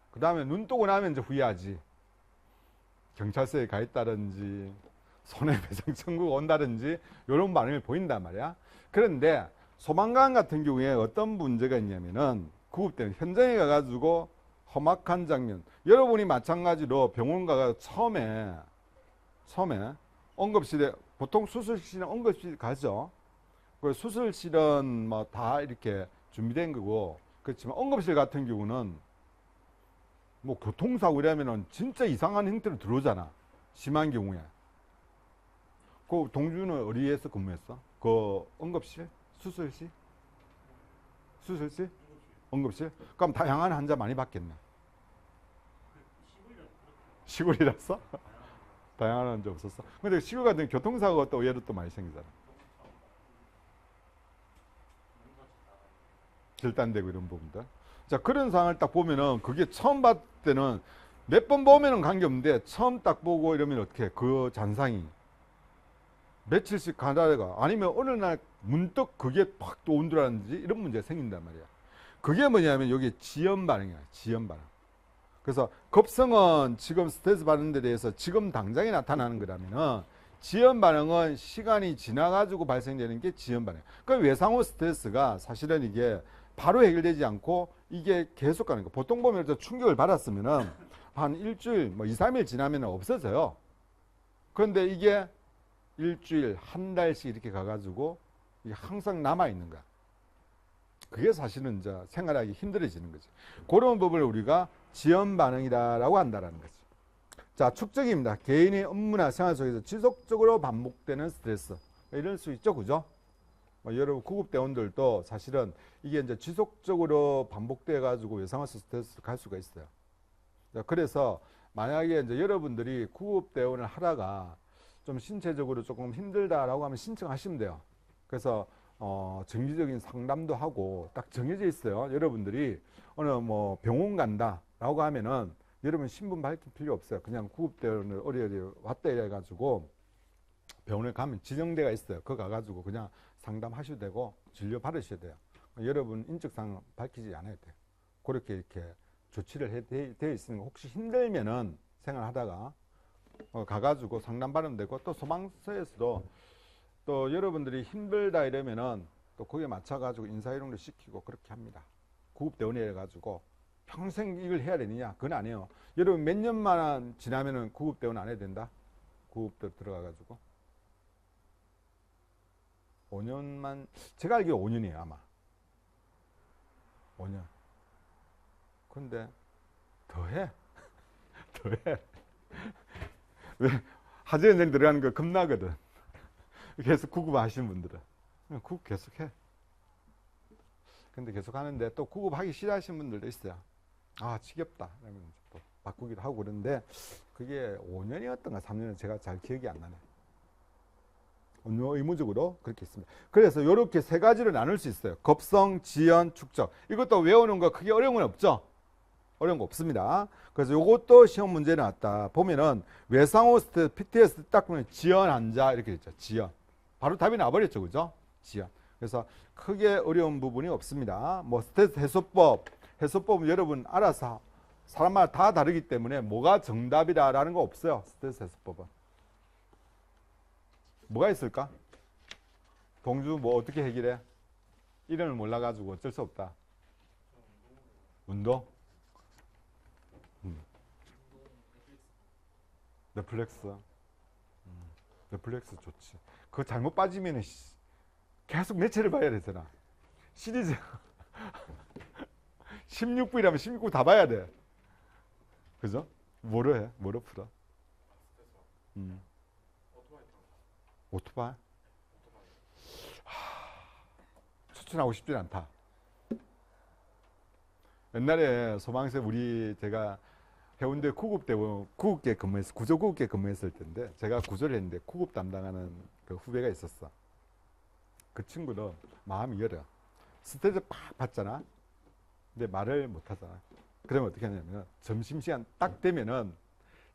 그 다음에 눈 뜨고 나면 이제 후회하지. 경찰서에 가 있다든지 손해배상 청구가 온다든지 이런 반응을 보인단 말이야. 그런데 소방관 같은 경우에 어떤 문제가 있냐면은 구급대는 현장에 가가지고 험악한 장면. 여러분이 마찬가지로 병원 가서 처음에 응급실에 보통 수술실은 응급실 가죠. 그 수술실은 뭐 다 이렇게 준비된 거고 그렇지만 응급실 같은 경우는 뭐 교통사고 이러면은 진짜 이상한 형태로 들어오잖아. 심한 경우에. 그 동주는 어디에서 근무했어? 그 응급실? 수술실? 수술실? 응급실? 그럼 다양한 환자 많이 받겠네. 시골이라서? 다양한 환자 없었어? 근데 시골 같은 교통사고가 또 의외로 또 많이 생기잖아. 절단되고 이런 부분들. 자, 그런 상황을 딱 보면은 그게 처음 봤을 때는 몇 번 보면은 관계없는데 처음 딱 보고 이러면 어떻게 그 잔상이 며칠씩 가다가 아니면 어느 날 문득 그게 팍 또 온다든지 이런 문제가 생긴단 말이야. 그게 뭐냐면 여기 지연 반응이야. 지연 반응. 그래서 급성은 지금 스트레스 받는 데 대해서 지금 당장에 나타나는 거라면은 지연 반응은 시간이 지나가지고 발생되는 게 지연 반응. 그 외상 후 스트레스가 사실은 이게 바로 해결되지 않고 이게 계속 가는 거. 보통 보면 충격을 받았으면은 한 일주일, 뭐 2, 3일 지나면 없어져요. 그런데 이게 일주일, 한 달씩 이렇게 가가지고 이게 항상 남아있는 거야. 그게 사실은 이제 생활하기 힘들어지는 거지. 그런 부분을 우리가 지연 반응이다라고 한다라는 거지. 자, 축적입니다. 개인의 업무나 생활 속에서 지속적으로 반복되는 스트레스. 이럴 수 있죠, 그죠? 여러분 구급대원들도 사실은 이게 이제 지속적으로 반복돼 가지고 외상화성 스트레스를 갈 수가 있어요. 그래서 만약에 이제 여러분들이 구급대원을 하다가 좀 신체적으로 조금 힘들다라고 하면 신청하시면 돼요. 그래서 정기적인 상담도 하고 딱 정해져 있어요. 여러분들이 어느 뭐 병원 간다라고 하면은 여러분 신분 밝힐 필요 없어요. 그냥 구급대원을 어디 왔다 이래 가지고 병원에 가면 지정대가 있어요. 그거 가가지고 그냥 상담하셔도 되고 진료 받으셔야 돼요. 여러분 인적사항 밝히지 않아야 돼요. 그렇게 이렇게 조치를 되어 있으니까 혹시 힘들면은 생활하다가 가가지고 상담 받으면 되고, 또 소방서에서도 또 여러분들이 힘들다 이러면은 또 거기에 맞춰가지고 인사이동도 시키고 그렇게 합니다. 구급대원이 해가지고 평생 이걸 해야 되느냐? 그건 아니에요. 여러분 몇 년만 지나면은 구급대원 안 해야 된다? 구급대 들어가가지고 5년만, 제가 알기로 5년이에요 아마. 5년. 근데 더해. 더해. 왜? 하재연생 들어가는 거 겁나거든. 계속 구급 하시는 분들은 구급 계속 해. 근데 계속 하는데 또 구급하기 싫어하시는 분들도 있어요. 아 지겹다 그러면 또 바꾸기도 하고 그러는데 그게 5년이었던가 3년은 제가 잘 기억이 안 나네. 의무적으로 그렇게 있습니다. 그래서 이렇게 세 가지로 나눌 수 있어요. 급성, 지연, 축적. 이것도 외우는 거 크게 어려운 건 없죠? 어려운 거 없습니다. 그래서 이것도 시험 문제에 나왔다. 보면은 외상후 스트레스, PTSD 딱 보면 지연 환자 이렇게 있죠. 지연. 바로 답이 나버렸죠. 그죠? 지연. 그래서 크게 어려운 부분이 없습니다. 뭐 스트레스 해소법은 여러분 알아서 사람마다 다 다르기 때문에 뭐가 정답이다라는 거 없어요. 스트레스 해소법은. 뭐가 있을까? 동주 뭐 어떻게 해결해? 이름을 몰라가지고 어쩔 수 없다. 운동? 넷플릭스. 넷플릭스 좋지. 그거 잘못 빠지면 계속 매체를 봐야 되잖아. 시리즈 16부이라면 16부 다 봐야 돼. 그죠? 뭐로 해? 뭐로 풀어? 오토바이? 추천하고 싶진 않다. 옛날에 소방서 제가 해운대 구급계 구조구급계 근무했을 텐데 제가 구조를 했는데 구급 담당하는 그 후배가 있었어. 그 친구도 마음이 여려. 스트레스 팍 받잖아. 근데 말을 못 하잖아. 그러면 어떻게 하냐면 점심시간 딱 되면은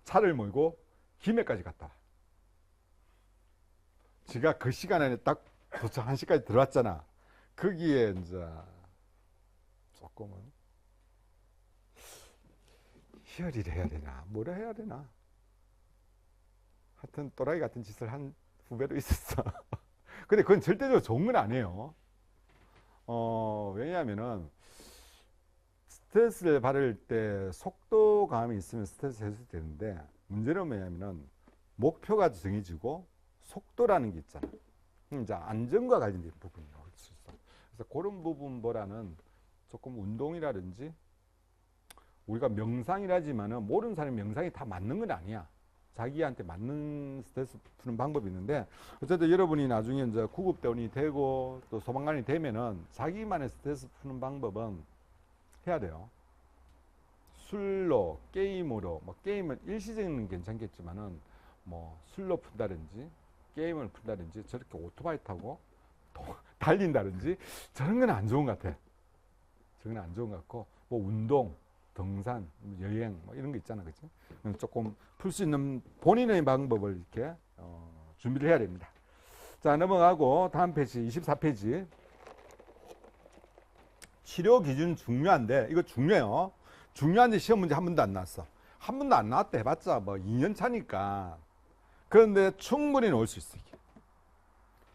차를 몰고 김해까지 갔다. 지가 그 시간에 딱 도착 1시까지 들어왔잖아. 거기에 이제 조금은 히어리를 해야 되나 뭐라 해야 되나 하여튼 또라이 같은 짓을 한 후배도 있었어. 근데 그건 절대적으로 좋은 건 아니에요. 왜냐하면은 스트레스를 받을 때 속도감이 있으면 스트레스 해소되는데 문제는 뭐냐면은 목표가 정해지고 속도라는 게 있잖아. 이제 안전과 관련된 부분이 나올 수 있어. 그래서 그런 부분보다는 조금 운동이라든지 우리가 명상이라지만은 모르는 사람이 명상이 다 맞는 건 아니야. 자기한테 맞는 스트레스 푸는 방법이 있는데 어쨌든 여러분이 나중에 이제 구급대원이 되고 또 소방관이 되면은 자기만의 스트레스 푸는 방법은 해야 돼요. 술로, 게임으로, 뭐 게임은 일시적인 괜찮겠지만은 뭐 술로 푼다든지 게임을 푼다든지 저렇게 오토바이 타고 달린다든지 저런 건 안 좋은 것 같아. 저건 안 좋은 것 같고 뭐 운동, 등산, 여행 뭐 이런 거 있잖아, 그치? 조금 풀 수 있는 본인의 방법을 이렇게 준비를 해야 됩니다. 자, 넘어가고 다음 페이지 24페이지. 치료 기준 중요한데 이거 중요해요. 중요한데 시험 문제 한 번도 안 나왔어. 한 번도 안 나왔다 해봤자 뭐 2년 차니까. 그런데 충분히 나올 수 있어. 이게.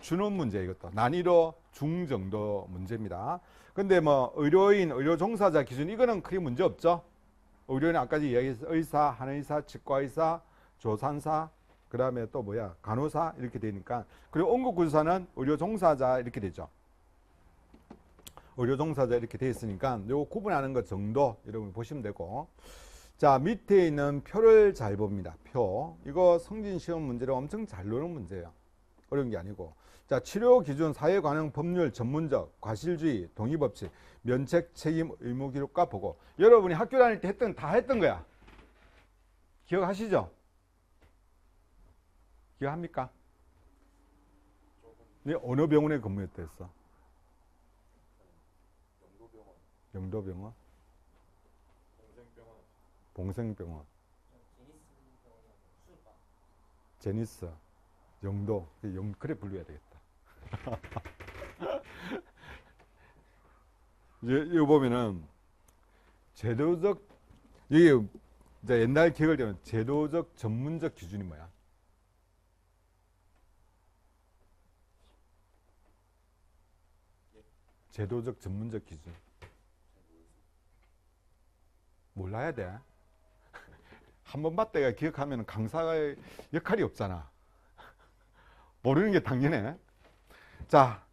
준원 문제 이것도 난이도 중정도 문제입니다. 근데 뭐 의료인, 의료 종사자 기준 이거는 크게 문제 없죠. 의료인 아까 이야기했어. 의사, 한의사, 치과의사, 조산사, 그 다음에 또 뭐야 간호사 이렇게 되니까. 그리고 응급구조사는 의료 종사자 이렇게 되죠. 의료 종사자 이렇게 돼 있으니까 요거 구분하는 것 정도 여러분 보시면 되고. 자, 밑에 있는 표를 잘 봅니다. 표. 이거 성진 시험 문제로 엄청 잘 노는 문제예요. 어려운 게 아니고. 자, 치료 기준, 사회 관행 법률, 전문적, 과실주의, 동의법칙, 면책, 책임, 의무 기록과 보고. 여러분이 학교 다닐 때 다 했던 거야. 기억하시죠? 기억합니까? 네, 어느 병원에 근무했다 했어? 영도병원? 봉생병원. 제니스. 영도. 그래 불러야 되겠다. 이거 보면은 제도적, 이게 이제 옛날 기억을 되면 제도적 전문적 기준이 뭐야? 제도적 전문적 기준. 몰라야 돼. 한 번 봤다가 기억하면 강사의 역할이 없잖아. 모르는 게 당연해. 자,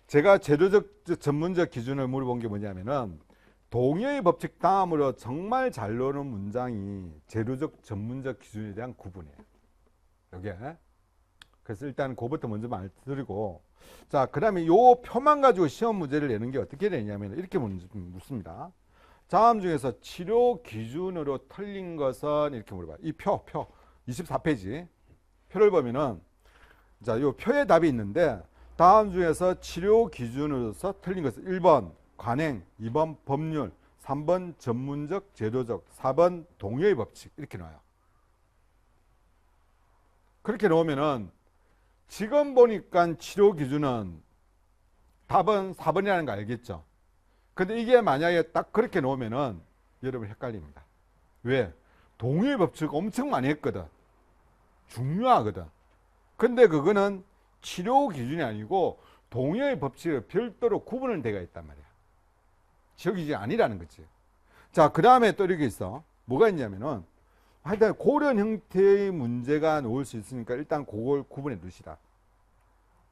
제가 제도적 전문적 기준을 물어본 게 뭐냐면은 동의의 법칙 다음으로 정말 잘 나오는 문장이 제도적 전문적 기준에 대한 구분이에요. 여기에. 그래서 일단 그거부터 먼저 말씀드리고, 자, 그 다음에 요 표만 가지고 시험 문제를 내는 게 어떻게 되냐면 이렇게 묻습니다. 다음 중에서 치료 기준으로 틀린 것은 이렇게 물어봐요. 이 표 24페이지 표를 보면은, 자, 요 표에 답이 있는데 다음 중에서 치료 기준으로서 틀린 것은 1번 관행, 2번 법률, 3번 전문적, 제도적, 4번 동의의 법칙 이렇게 나와요. 그렇게 나오면은 지금 보니까 치료 기준은 답은 4번이라는 거 알겠죠? 근데 이게 만약에 딱 그렇게 나오면은 여러분 헷갈립니다. 왜? 동의의 법칙 엄청 많이 했거든. 중요하거든. 근데 그거는 치료 기준이 아니고 동의의 법칙을 별도로 구분을 되어 있단 말이야. 치료 기준이 아니라는 거지. 자, 그 다음에 또 이렇게 있어. 뭐가 있냐면은 하여튼 그런 형태의 문제가 나올 수 있으니까 일단 그걸 구분해 두시라.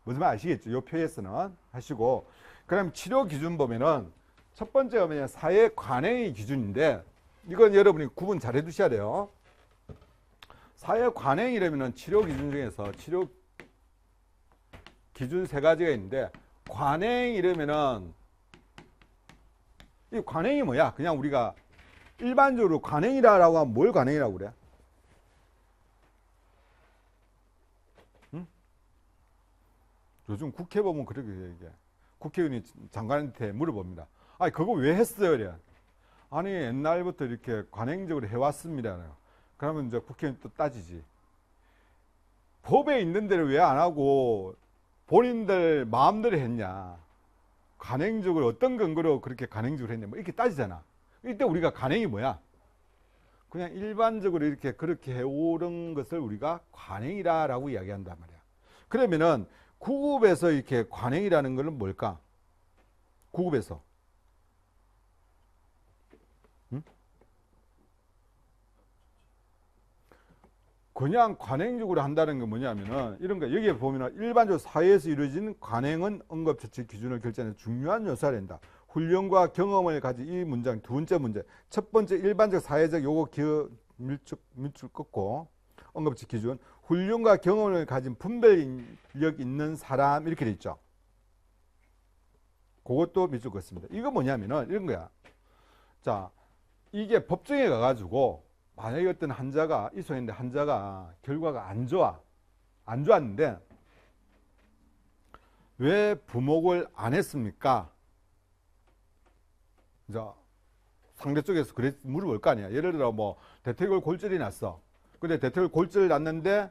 무슨 말 아시겠죠? 이 표에서는 하시고. 그럼 치료 기준 보면은 첫 번째가 뭐냐, 사회 관행의 기준인데 이건 여러분이 구분 잘 해두셔야 돼요. 사회 관행이라면은 치료 기준 중에서 치료 기준 세 가지가 있는데, 관행이라면은 이 관행이 뭐야? 그냥 우리가 일반적으로 관행이라고 하면 뭘 관행이라고 그래? 응? 요즘 국회 보면 그렇게 얘기해. 국회의원이 장관한테 물어봅니다. 아니, 그거 왜 했어요? 그래. 아니, 옛날부터 이렇게 관행적으로 해왔습니다. 그러면 이제 국회의원이 또 따지지. 법에 있는 대로 왜 안 하고 본인들 마음대로 했냐. 관행적으로 어떤 근거로 그렇게 관행적으로 했냐. 뭐 이렇게 따지잖아. 이때 우리가 관행이 뭐야? 그냥 일반적으로 이렇게 그렇게 해오는 것을 우리가 관행이라고 이야기한단 말이야. 그러면은 구급에서 이렇게 관행이라는 것은 뭘까? 구급에서. 응? 그냥 관행적으로 한다는 건 뭐냐면은 이런 거, 여기에 보면은 일반적으로 사회에서 이루어지는 관행은 응급처치 기준을 결정하는 중요한 요소가 된다. 훈련과 경험을 가진 이 문장 두 번째 문제. 첫 번째 일반적 사회적 요구 기업 밀출 꺾고 응급처치 기준. 훈련과 경험을 가진 분별력 있는 사람 이렇게 돼 있죠. 그것도 밑줄 긋습니다. 이거 뭐냐면은 이런 거야. 자, 이게 법정에 가가지고 만약에 어떤 환자가 입소했는데 환자가 결과가 안 좋았는데 왜 부목을 안 했습니까? 이제 상대 쪽에서 그래 물어볼 거 아니야. 예를 들어 뭐 대퇴골 골절이 났어. 근데 대퇴골 골절이 났는데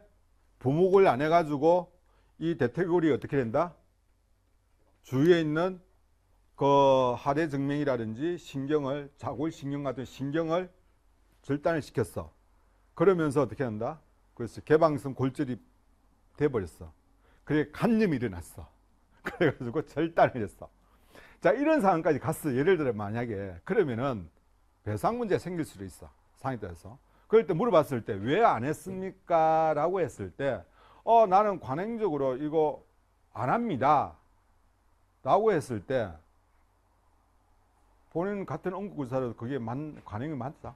부목을 안 해가지고 이 대퇴골이 어떻게 된다? 주위에 있는 그 하대 정맥이라든지 신경을, 자골신경 같은 신경을 절단을 시켰어. 그러면서 어떻게 한다? 그래서 개방성 골절이 돼버렸어. 그래 간염이 일어났어. 그래가지고 절단을 했어. 자, 이런 상황까지 갔어. 예를 들어 만약에 그러면은 배상 문제가 생길 수도 있어. 상황에 따라서. 그럴 때 물어봤을 때 왜 안 했습니까? 라고 했을 때 나는 관행적으로 이거 안 합니다. 라고 했을 때 본인 같은 응급의사라도 그게 관행이 맞다?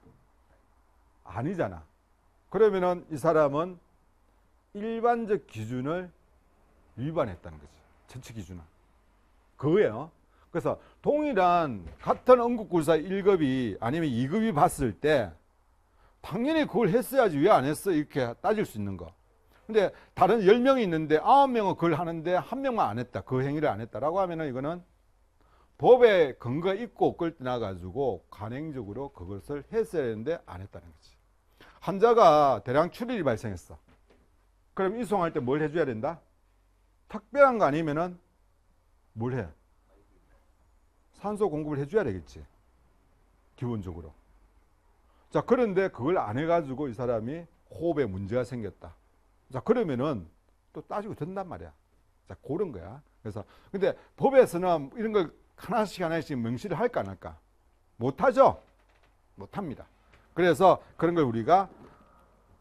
아니잖아. 그러면은 이 사람은 일반적 기준을 위반했다는 거지. 처치 기준을. 그거예요. 그래서 동일한 같은 응급구조사 1급이 아니면 2급이 봤을 때 당연히 그걸 했어야지 왜 안 했어? 이렇게 따질 수 있는 거. 근데 다른 10명이 있는데 9명은 그걸 하는데 1명만 안 했다. 그 행위를 안 했다라고 하면은 이거는 법에 근거 있고 없고를 떠나가지고 관행적으로 그것을 했어야 되는데 안 했다는 거지. 환자가 대량 출혈이 발생했어. 그럼 이송할 때 뭘 해줘야 된다? 특별한 거 아니면은 뭘 해? 산소 공급을 해줘야 되겠지. 기본적으로. 자, 그런데 그걸 안 해가지고 이 사람이 호흡에 문제가 생겼다. 자, 그러면은 또 따지고 된단 말이야. 자, 그런 거야. 그래서, 근데 법에서는 이런 걸 하나씩 명시를 할까 안 할까? 못하죠? 못합니다. 그래서 그런 걸 우리가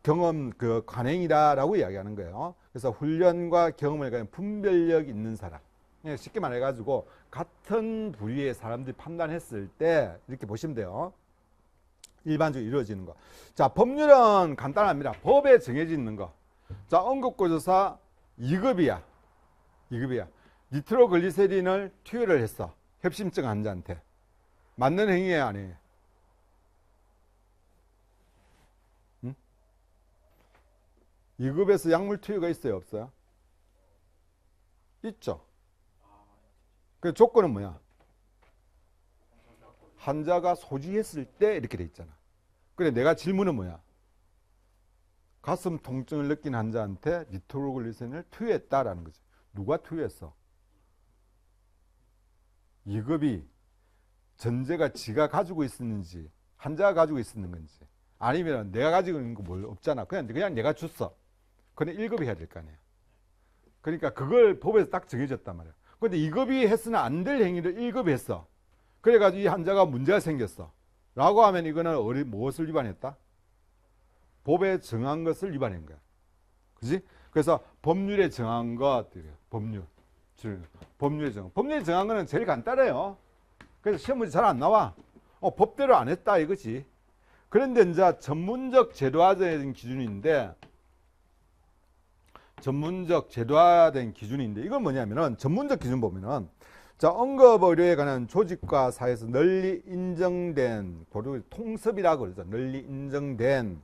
경험, 관행이다라고 이야기하는 거예요. 그래서 훈련과 경험을 가진 분별력 있는 사람. 쉽게 말해가지고 같은 부류의 사람들이 판단했을 때 이렇게 보시면 돼요. 일반적으로 이루어지는 거. 자, 법률은 간단합니다. 법에 정해져 있는 거. 자, 응급구조사 2급이야. 2급이야. 니트로글리세린을 투여를 했어. 협심증 환자한테. 맞는 행위예요, 아니에요? 응? 2급에서 약물 투여가 있어요, 없어요? 있죠. 그 조건은 뭐야? 환자가 소지했을 때 이렇게 돼 있잖아. 그래, 내가 질문은 뭐야? 가슴 통증을 느낀 환자한테 니트로글리세린을 투여했다라는 거지. 누가 투여했어? 2급이 전제가 지가 가지고 있었는지 환자가 가지고 있었는 건지 아니면 내가 가지고 있는 거 뭘 없잖아. 그냥 내가 줬어. 그럼 1급이 해야 될 거 아니야. 그러니까 그걸 법에서 딱 정해졌단 말이야. 근데 2급이 했으나 안 될 행위를 1급이 했어. 그래가지고 이 환자가 문제가 생겼어. 라고 하면 이거는 무엇을 위반했다? 법에 정한 것을 위반한 거야. 그지? 그래서 법률에 정한 것, 법률에 정한 거는 제일 간단해요. 그래서 시험 문제 잘 안 나와. 법대로 안 했다 이거지. 그런데 이제 전문적 제도화된 기준인데, 이건 뭐냐면은 전문적 기준 보면은 자, 응급의료에 관한 조직과 사회에서 널리 인정된 통섭이라고 그러죠. 널리 인정된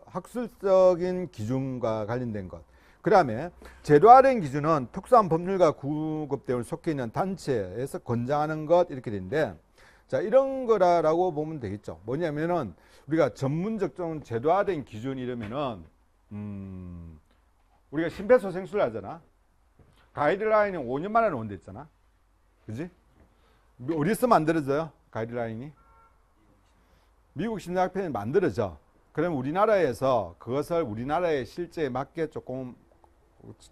학술적인 기준과 관련된 것. 그 다음에 제도화된 기준은 특수한 법률과 구급대원을 속해 있는 단체에서 권장하는 것 이렇게 되는데, 자, 이런 거라고 보면 되겠죠. 뭐냐면은 우리가 전문적 좀 제도화된 기준 이러면은 우리가 심폐소생술 하잖아. 가이드라인이 5년 만에 나온댔잖아. 그지? 어디서 만들어져요? 가이드라인이? 미국 심장학회에 만들어져. 그럼 우리나라에서 그것을 우리나라의 실제에 맞게 조금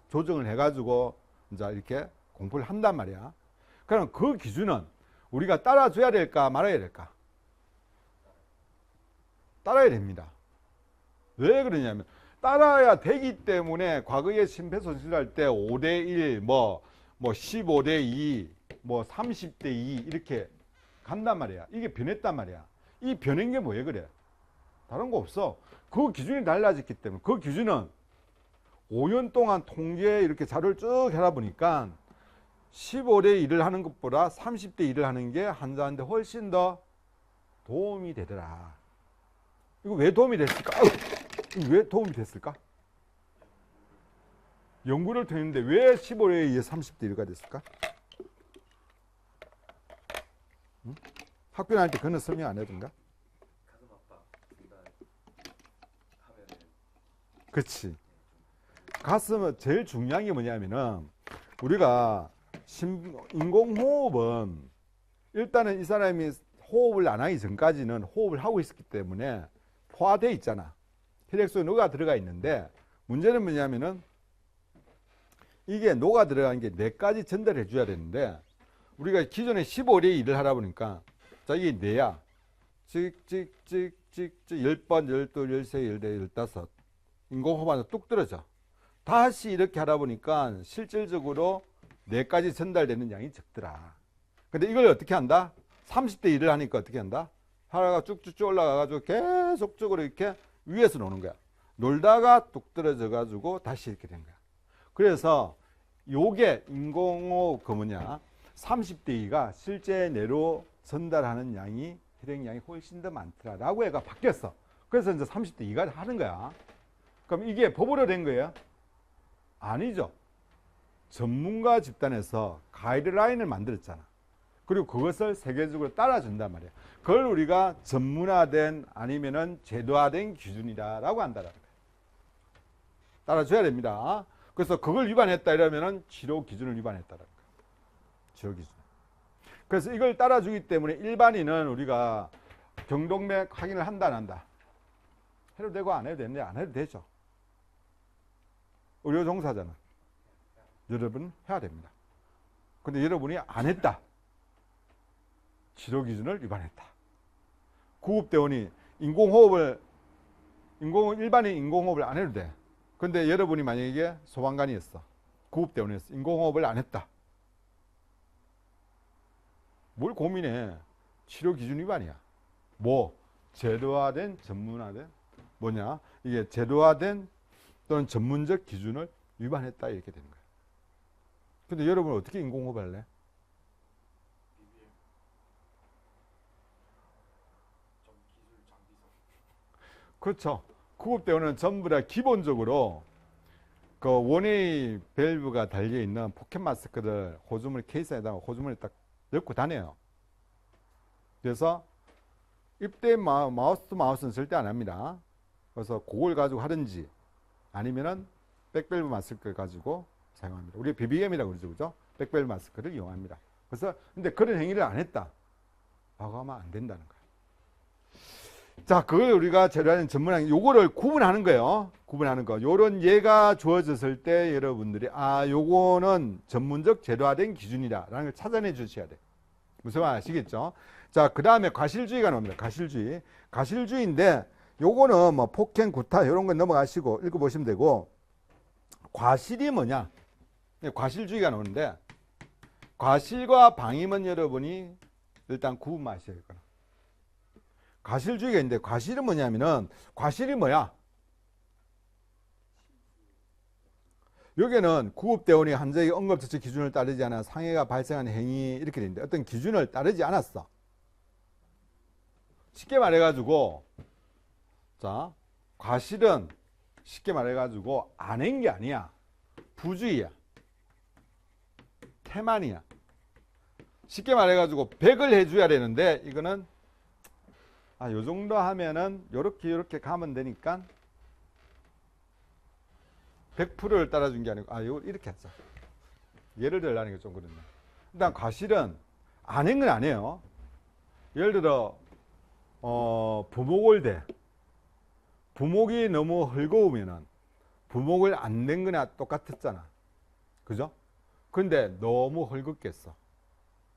조정을 해가지고 이제 이렇게 공부를 한단 말이야. 그럼 그 기준은 우리가 따라줘야 될까 말아야 될까? 따라야 됩니다. 왜 그러냐면 따라야 되기 때문에 과거에 심폐소생술할 때 5대1, 뭐 15대2, 뭐 30대2 이렇게 간단 말이야. 이게 변했단 말이야. 이 변한 게 뭐예요? 그래? 다른 거 없어. 그 기준이 달라졌기 때문에. 그 기준은 5년 동안 통계 이렇게 자료를 쭉 해라 보니까 15대 1을 하는 것보다 30대 1을 하는 게 환자한테 훨씬 더 도움이 되더라. 이거 왜 도움이 됐을까? 왜 도움이 됐을까? 연구를 했는데 왜 15대 2에 30대 1가 됐을까? 응? 학교 다닐 때 그는 설명 안 해둔가? 그렇지. 가슴은 제일 중요한 게 뭐냐면은 우리가 인공호흡은 일단은 이 사람이 호흡을 안 하기 전까지는 호흡을 하고 있었기 때문에 포화되어 있잖아. 혈액속에 녹아 들어가 있는데 문제는 뭐냐면은 이게 녹아 들어간 게 뇌까지 전달해 줘야 되는데 우리가 기존에 15회 일을 하다 보니까 자 이게 뇌야. 찍찍찍찍찍 10번, 12, 13, 14, 15 인공호흡하다 뚝 떨어져. 다시 이렇게 하다 보니까 실질적으로 뇌까지 전달되는 양이 적더라. 근데 이걸 어떻게 한다? 30대 일을 하니까 어떻게 한다? 하다가 쭉쭉쭉 올라가가지고 계속적으로 이렇게 위에서 노는 거야. 놀다가 뚝 떨어져가지고 다시 이렇게 된 거야. 그래서 요게 인공호흡 그 뭐냐 30대2가 실제 뇌로 전달하는 양이 혈액량이 훨씬 더 많더라라고 애가 바뀌었어. 그래서 이제 30대2가 하는 거야. 그럼 이게 법으로 된 거예요? 아니죠. 전문가 집단에서 가이드라인을 만들었잖아. 그리고 그것을 세계적으로 따라준단 말이야. 그걸 우리가 전문화된 아니면은 제도화된 기준이다라고 한다라는 거야. 따라줘야 됩니다. 그래서 그걸 위반했다 이러면은 치료 기준을 위반했다라는 거야. 치료 기준. 그래서 이걸 따라주기 때문에 일반인은 우리가 경동맥 확인을 한다 안 한다. 해도 되고 안 해도 되는데 안 해도 되죠. 의료 종사자는 여러분 해야 됩니다. 근데 여러분이 안 했다. 치료 기준을 위반했다. 구급대원이 일반인 인공호흡을 안 해도 돼. 근데 여러분이 만약에 소방관이었어. 구급대원이었어. 인공호흡을 안 했다. 뭘 고민해. 치료 기준 위반이야. 뭐 제도화된 전문화된 뭐냐 이게 제도화된 또는 전문적 기준을 위반했다 이렇게 되는 거야. 근데 여러분 어떻게 인공호흡 할래? 그렇죠. 구급대원은 전부 다 기본적으로 그 원웨이 밸브가 달려있는 포켓 마스크를 호주머니 케이스에다가 호주머니 딱 넣고 다녀요. 그래서 입대 마우스는 절대 안 합니다. 그래서 그걸 가지고 하든지 아니면은 백밸브 마스크를 가지고 사용합니다. 우리 BBM이라고 그러죠. 그죠? 백밸브 마스크를 이용합니다. 그래서 근데 그런 행위를 안 했다. 하면 안 된다는 거예요. 자, 그걸 우리가 제도화된 전문학 요거를 구분하는 거예요. 구분하는 거. 요런 예가 주어졌을 때 여러분들이 요거는 전문적 제도화된 기준이다라는 걸 찾아내 주셔야 돼. 무슨 말 아시겠죠? 자, 그다음에 과실주의가 나옵니다. 과실주의. 과실주의인데 요거는 뭐 폭행, 구타 이런 건 넘어가시고 읽어 보시면 되고 과실이 뭐냐? 과실주의가 나오는데 과실과 방임은 여러분이 일단 구분하셔야 될 거예요. 과실주의가 있는데 과실은 뭐냐면은 과실이 뭐야? 여기는 구급대원이 환자의 응급처치 기준을 따르지 않아 상해가 발생한 행위 이렇게 되는데 어떤 기준을 따르지 않았어. 쉽게 말해가지고 자 과실은 쉽게 말해가지고 안 한 게 아니야. 부주의야. 태만이야. 쉽게 말해가지고 100을 해줘야 되는데 이거는 요 정도 하면은 요렇게 가면 되니까 100%를 따라준 게 아니고 이거 이렇게 했어. 예를 들라는 게 좀 그렇네. 일단 과실은 안 한 건 아니에요. 예를 들어 부목을 대. 부목이 너무 헐거우면은 부목을 안 낸 거나 똑같았잖아. 그죠? 근데 너무 헐겁겠어.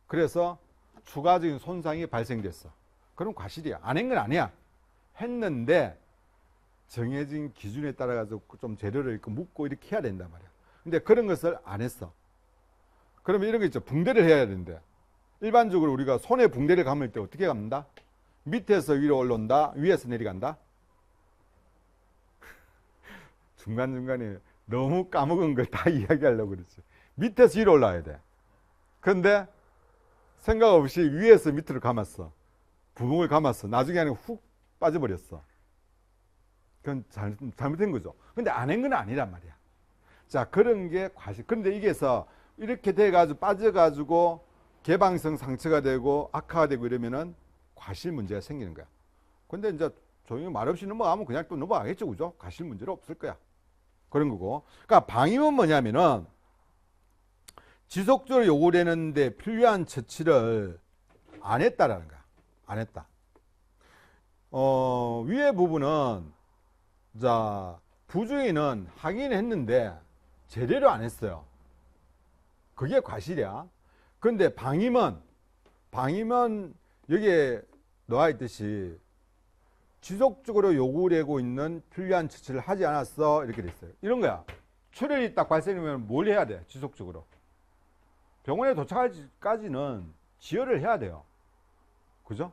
그래서 추가적인 손상이 발생됐어. 그럼 과실이야. 안 한 건 아니야. 했는데 정해진 기준에 따라 가지고 좀 재료를 이렇게 묶고 이렇게 해야 된단 말이야. 근데 그런 것을 안 했어. 그러면 이런 거 있죠. 붕대를 해야 되는데 일반적으로 우리가 손에 붕대를 감을 때 어떻게 감는다? 밑에서 위로 올라온다. 위에서 내려간다. 중간중간에 너무 까먹은 걸 다 이야기하려고 그러지. 밑에서 위로 올라와야 돼. 그런데 생각 없이 위에서 밑으로 감았어. 부목을 감았어. 나중에는 훅 빠져버렸어. 그건 잘못된 거죠. 근데 안 한 건 아니란 말이야. 자, 그런 게 과실. 그런데 이게서 이렇게 돼가지고 빠져가지고 개방성 상처가 되고 악화가 되고 이러면은 과실 문제가 생기는 거야. 근데 이제 조용히 말없이 넘어가면 그냥 또 넘어가겠죠. 그죠? 과실 문제는 없을 거야. 그런 거고. 그러니까 방임은 뭐냐면은 지속적으로 요구되는데 필요한 처치를 안 했다라는 거야. 안 했다. 위에 부분은 자 부주의는 하긴 했는데 제대로 안 했어요. 그게 과실이야. 그런데 방임은 여기에 나와 있듯이 지속적으로 요구되고 있는 필요한 처치를 하지 않았어 이렇게 됐어요. 이런 거야. 출혈이 딱 발생하면 뭘 해야 돼? 지속적으로 병원에 도착하기까지는 지혈을 해야 돼요. 그죠?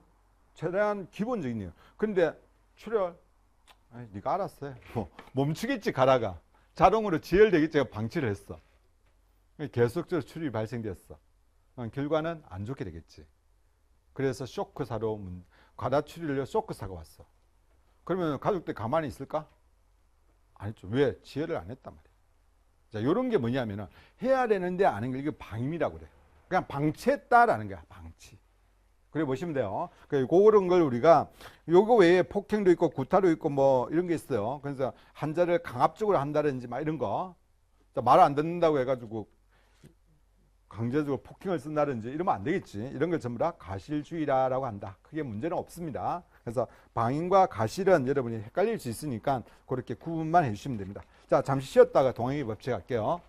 최대한 기본적인 이유. 근데 출혈 네가 알았어. 뭐 멈추겠지 가다가 자동으로 지혈되겠지 방치를 했어. 계속적으로 출혈이 발생됐어. 결과는 안 좋게 되겠지. 그래서 쇼크사로 과다 출혈로 쇼크사가 왔어. 그러면 가족들 가만히 있을까? 아니죠. 왜? 지혈을 안 했단 말이야. 자, 요런 게 뭐냐면은 해야 되는데 안 한 게 이게 방임이라고 그래. 그냥 방치했다라는 거야. 방치. 그래 보시면 돼요. 그런 걸 우리가 요거 외에 폭행도 있고 구타도 있고 뭐 이런 게 있어요. 그래서 환자를 강압적으로 한다든지 막 이런 거. 말 안 듣는다고 해가지고 강제적으로 폭행을 쓴다든지 이러면 안 되겠지. 이런 걸 전부 다 가실주의라고 한다. 크게 문제는 없습니다. 그래서 방임과 가실은 여러분이 헷갈릴 수 있으니까 그렇게 구분만 해주시면 됩니다. 자, 잠시 쉬었다가 동행의 법칙 할게요.